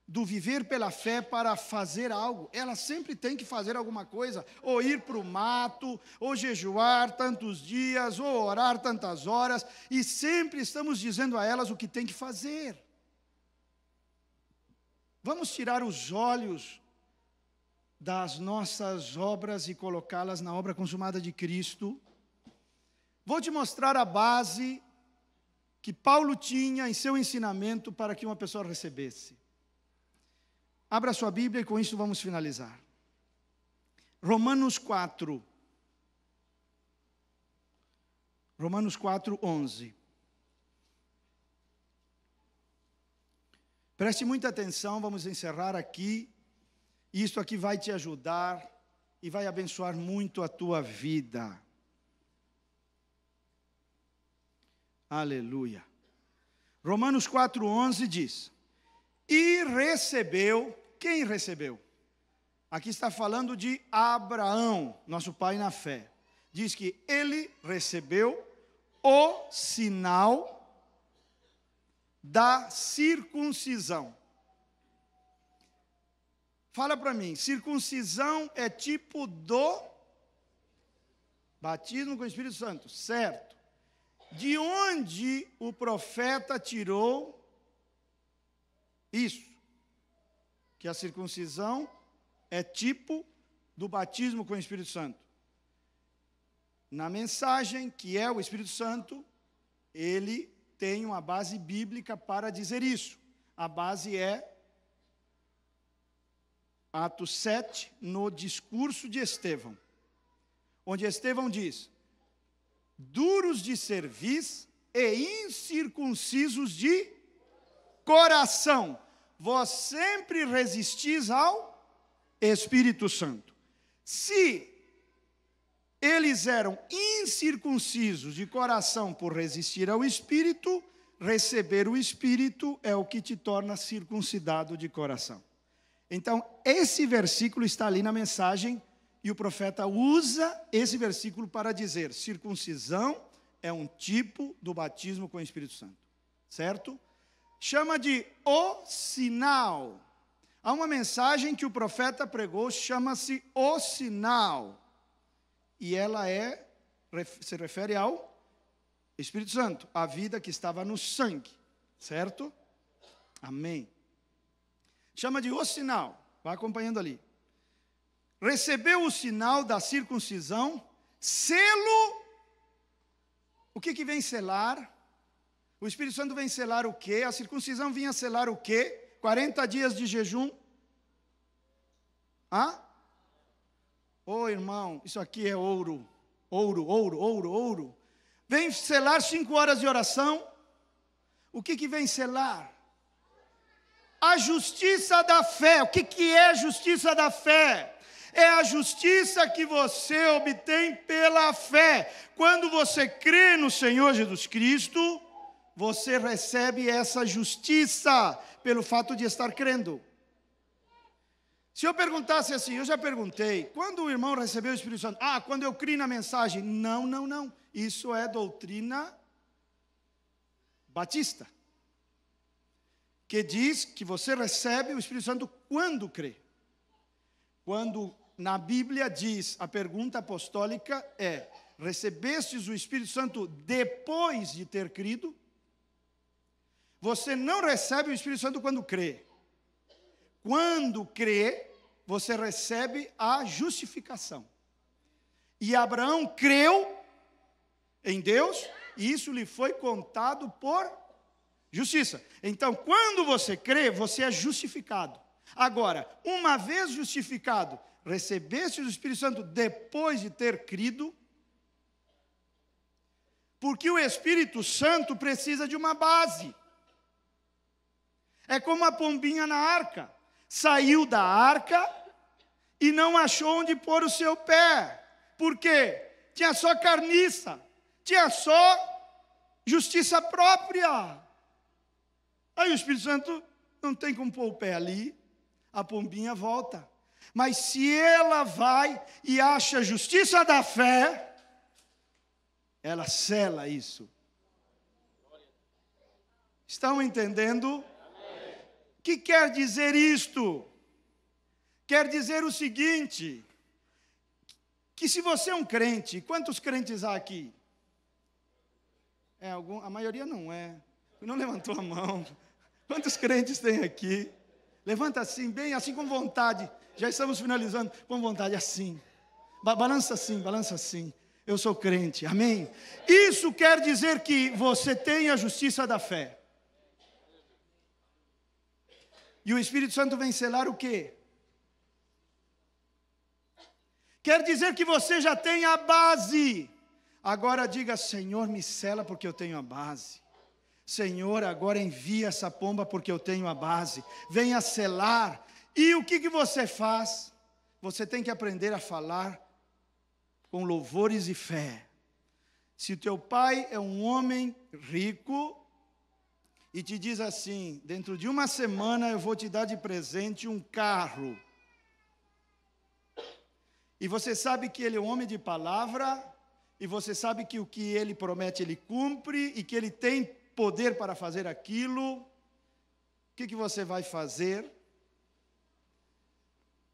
do viver pela fé para fazer algo. Ela sempre tem que fazer alguma coisa, ou ir para o mato, ou jejuar tantos dias, ou orar tantas horas, e sempre estamos dizendo a elas o que tem que fazer. Vamos tirar os olhos das nossas obras e colocá-las na obra consumada de Cristo. Vou te mostrar a base que Paulo tinha em seu ensinamento para que uma pessoa recebesse. Abra sua Bíblia e com isso vamos finalizar. Romanos 4. Romanos 4, 11. Preste muita atenção, vamos encerrar aqui. Isto aqui vai te ajudar e vai abençoar muito a tua vida. Aleluia. Romanos 4, 11 diz: e recebeu, quem recebeu? Aqui está falando de Abraão, nosso pai na fé. Diz que ele recebeu o sinal da circuncisão. Fala para mim, circuncisão é tipo do batismo com o Espírito Santo, certo? De onde o profeta tirou isso? Que a circuncisão é tipo do batismo com o Espírito Santo. Na mensagem, que é o Espírito Santo, ele tem uma base bíblica para dizer isso. A base é Atos 7, no discurso de Estevão, onde Estevão diz: duros de cerviz e incircuncisos de coração, vós sempre resistis ao Espírito Santo. Se eles eram incircuncisos de coração por resistir ao Espírito, receber o Espírito é o que te torna circuncidado de coração. Então, esse versículo está ali na mensagem, e o profeta usa esse versículo para dizer: circuncisão é um tipo do batismo com o Espírito Santo, certo? Chama de o sinal. Há uma mensagem que o profeta pregou, chama-se o sinal, e ela se refere ao Espírito Santo, a vida que estava no sangue, certo? Amém. Chama de o sinal, vai acompanhando ali. Recebeu o sinal da circuncisão, selo. O que vem selar? O Espírito Santo vem selar o quê? A circuncisão vinha selar o quê? 40 dias de jejum. Irmão, isso aqui é ouro. Ouro. Vem selar 5 horas de oração. O que vem selar? A justiça da fé. O que é a justiça da fé? É a justiça que você obtém pela fé. Quando você crê no Senhor Jesus Cristo, você recebe essa justiça pelo fato de estar crendo. Se eu perguntasse assim, eu já perguntei, quando o irmão recebeu o Espírito Santo? Quando eu criei na mensagem. Não. Isso é doutrina batista, que diz que você recebe o Espírito Santo quando crê. Quando na Bíblia diz, a pergunta apostólica é: recebestes o Espírito Santo depois de ter crido? Você não recebe o Espírito Santo quando crê. Quando crê, você recebe a justificação. E Abraão creu em Deus, e isso lhe foi contado por justiça. Então, quando você crê, você é justificado. Agora, uma vez justificado, recebeste o Espírito Santo depois de ter crido, porque o Espírito Santo precisa de uma base. É como a pombinha na arca. Saiu da arca e não achou onde pôr o seu pé. Por quê? Tinha só carniça, tinha só justiça própria. Aí o Espírito Santo não tem como pôr o pé ali, a pombinha volta. Mas se ela vai e acha a justiça da fé, ela sela isso. Estão entendendo? O que quer dizer isto? Quer dizer o seguinte, que se você é um crente, quantos crentes há aqui? A maioria não é. Não levantou a mão. Quantos crentes tem aqui? Levanta assim, bem assim com vontade. Já estamos finalizando. Com vontade, assim. Balança assim, balança assim. Eu sou crente, amém? Isso quer dizer que você tem a justiça da fé. E o Espírito Santo vem selar o quê? Quer dizer que você já tem a base. Agora diga, Senhor, me sela porque eu tenho a base. Senhor, agora envia essa pomba porque eu tenho a base. Venha selar. E o que você faz? Você tem que aprender a falar com louvores e fé. Se o teu pai é um homem rico e te diz assim, dentro de uma semana eu vou te dar de presente um carro. E você sabe que ele é um homem de palavra, e você sabe que o que ele promete ele cumpre, e que ele tem poder para fazer aquilo. O que você vai fazer?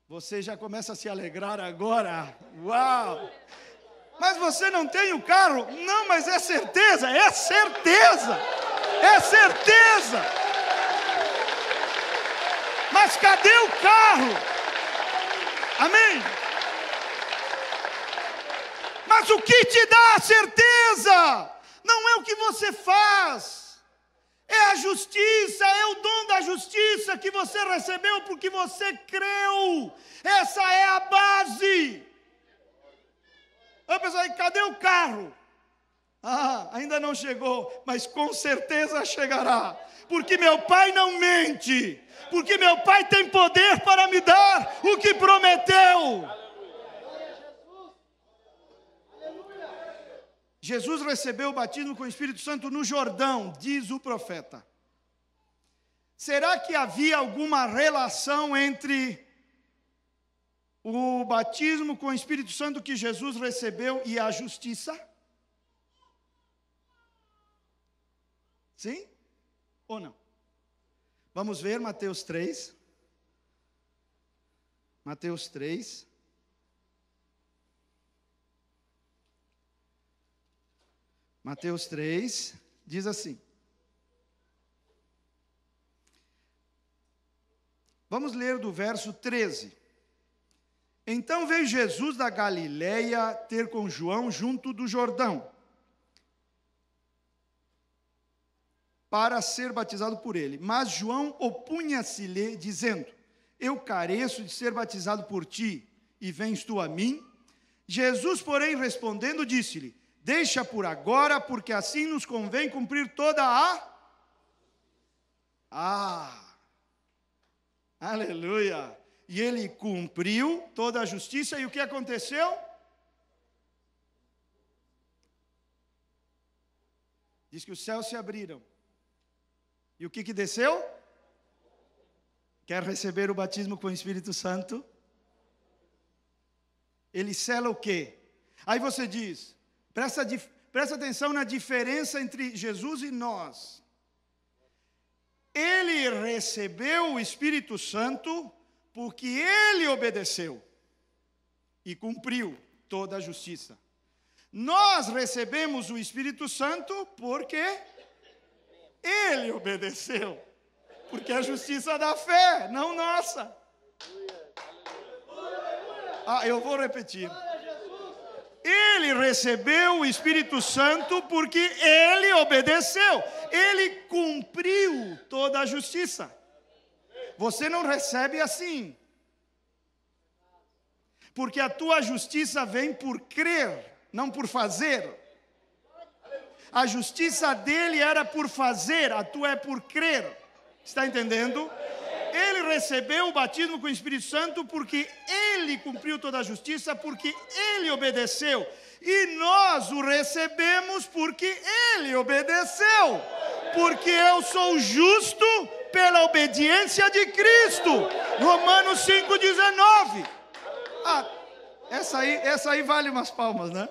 Você já começa a se alegrar agora. Uau! Mas você não tem o carro? Não, mas é certeza, é certeza, é certeza. Mas cadê o carro? Amém? Mas o que te dá a certeza? Não é o que você faz. É a justiça, é o dom da justiça que você recebeu porque você creu. Essa é a base. Ô pessoal, cadê o carro? Ah, ainda não chegou, mas com certeza chegará. Porque meu pai não mente. Porque meu pai tem poder para me dar o que prometeu. Jesus recebeu o batismo com o Espírito Santo no Jordão, diz o profeta. Será que havia alguma relação entre o batismo com o Espírito Santo que Jesus recebeu e a justiça? Sim ou não? Vamos ver Mateus 3. Mateus 3. Mateus 3 diz assim. Vamos ler do verso 13. Então veio Jesus da Galileia ter com João junto do Jordão, para ser batizado por ele. Mas João opunha-se-lhe, dizendo, eu careço de ser batizado por ti, e vens tu a mim? Jesus, porém, respondendo, disse-lhe, deixa por agora, porque assim nos convém cumprir toda aleluia. E ele cumpriu toda a justiça, e o que aconteceu? Diz que os céus se abriram. E o que desceu? Quer receber o batismo com o Espírito Santo? Ele sela o quê? Aí você diz, presta atenção na diferença entre Jesus e nós. Ele recebeu o Espírito Santo porque ele obedeceu e cumpriu toda a justiça. Nós recebemos o Espírito Santo porque ele obedeceu. Porque é a justiça da fé, não nossa. Eu vou repetir. Ele recebeu o Espírito Santo porque ele obedeceu. Ele cumpriu toda a justiça. Você não recebe assim. Porque a tua justiça vem por crer, não por fazer. A justiça dele era por fazer, a tua é por crer. Está entendendo? Ele recebeu o batismo com o Espírito Santo porque ele cumpriu toda a justiça, porque ele obedeceu. E nós o recebemos porque ele obedeceu. Porque eu sou justo pela obediência de Cristo. Romanos 5,19. Essa aí vale umas palmas, né?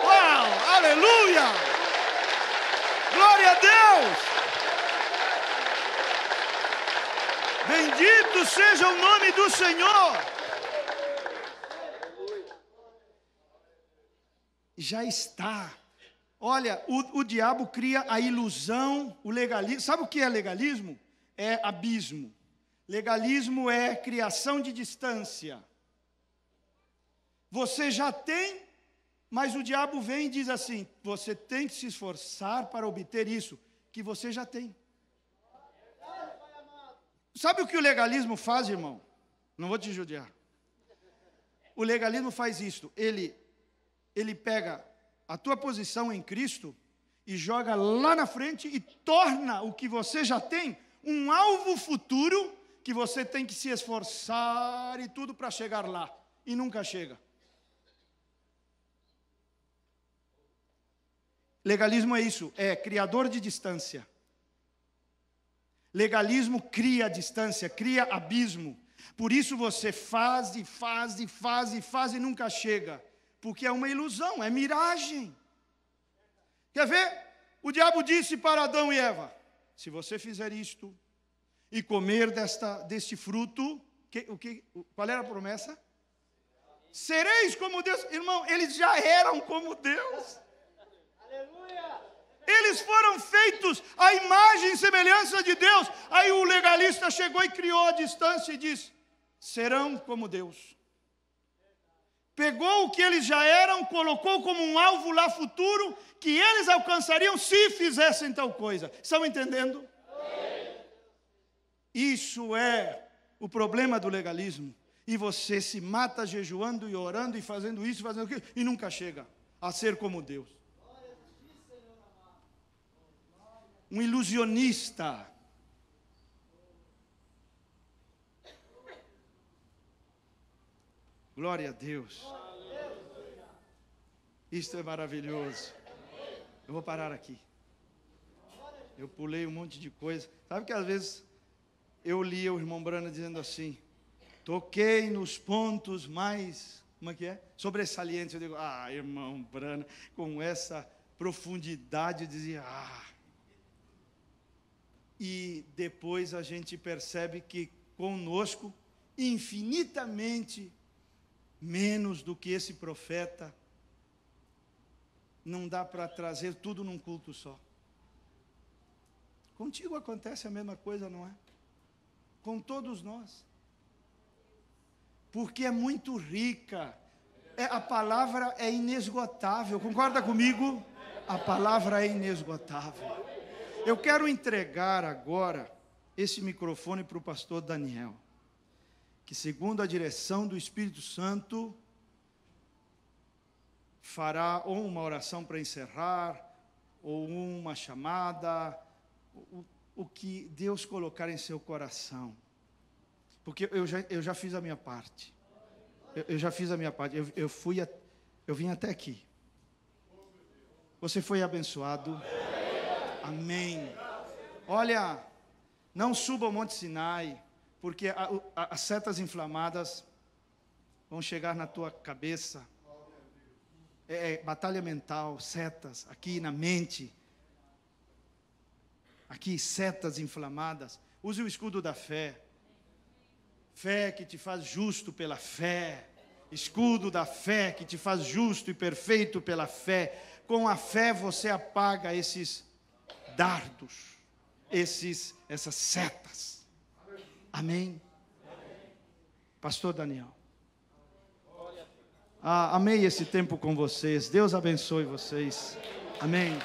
Uau, aleluia! Glória a Deus! Bendito seja o nome do Senhor! Já está. Olha, o diabo cria a ilusão, o legalismo. Sabe o que é legalismo? É abismo. Legalismo é criação de distância. Você já tem, mas o diabo vem e diz assim: você tem que se esforçar para obter isso que você já tem. Sabe o que o legalismo faz, irmão? Não vou te judiar. O legalismo faz isto. Ele pega a tua posição em Cristo e joga lá na frente e torna o que você já tem um alvo futuro que você tem que se esforçar e tudo para chegar lá. E nunca chega. Legalismo é isso, é criador de distância. Legalismo cria distância, cria abismo. Por isso você faz e faz e faz e faz e nunca chega. Porque é uma ilusão, é miragem. Quer ver? O diabo disse para Adão e Eva: se você fizer isto e comer deste fruto, qual era a promessa? Sereis como Deus. Irmão, eles já eram como Deus. Eles foram feitos à imagem e semelhança de Deus. Aí o legalista chegou e criou a distância e disse: serão como Deus. Pegou o que eles já eram, colocou como um alvo lá futuro, que eles alcançariam se fizessem tal coisa. Estão entendendo? Isso é o problema do legalismo. E você se mata jejuando e orando e fazendo isso, fazendo aquilo, e nunca chega a ser como Deus. Um ilusionista. Glória a Deus. Isto é maravilhoso. Eu vou parar aqui. Eu pulei um monte de coisa. Sabe que às vezes eu lia o irmão Brana dizendo assim: toquei nos pontos mais, como é que é? Sobresalientes. Eu digo: irmão Brana, com essa profundidade, eu dizia: E depois a gente percebe que conosco, infinitamente menos do que esse profeta, não dá para trazer tudo num culto só. Contigo acontece a mesma coisa, não é? Com todos nós. Porque é muito rica. A palavra é inesgotável. Concorda comigo? A palavra é inesgotável. Eu quero entregar agora esse microfone para o pastor Daniel, que segundo a direção do Espírito Santo, fará ou uma oração para encerrar, ou uma chamada, o que Deus colocar em seu coração. Porque eu já fiz a minha parte. Eu já fiz a minha parte. Eu vim até aqui. Você foi abençoado. Amém. Olha, não suba ao Monte Sinai, porque as setas inflamadas vão chegar na tua cabeça. Batalha mental, setas, aqui na mente. Aqui, setas inflamadas. Use o escudo da fé. Fé que te faz justo pela fé. Escudo da fé que te faz justo e perfeito pela fé. Com a fé você apaga esses dardos, essas setas. Amém? Pastor Daniel. Amei esse tempo com vocês. Deus abençoe vocês. Amém.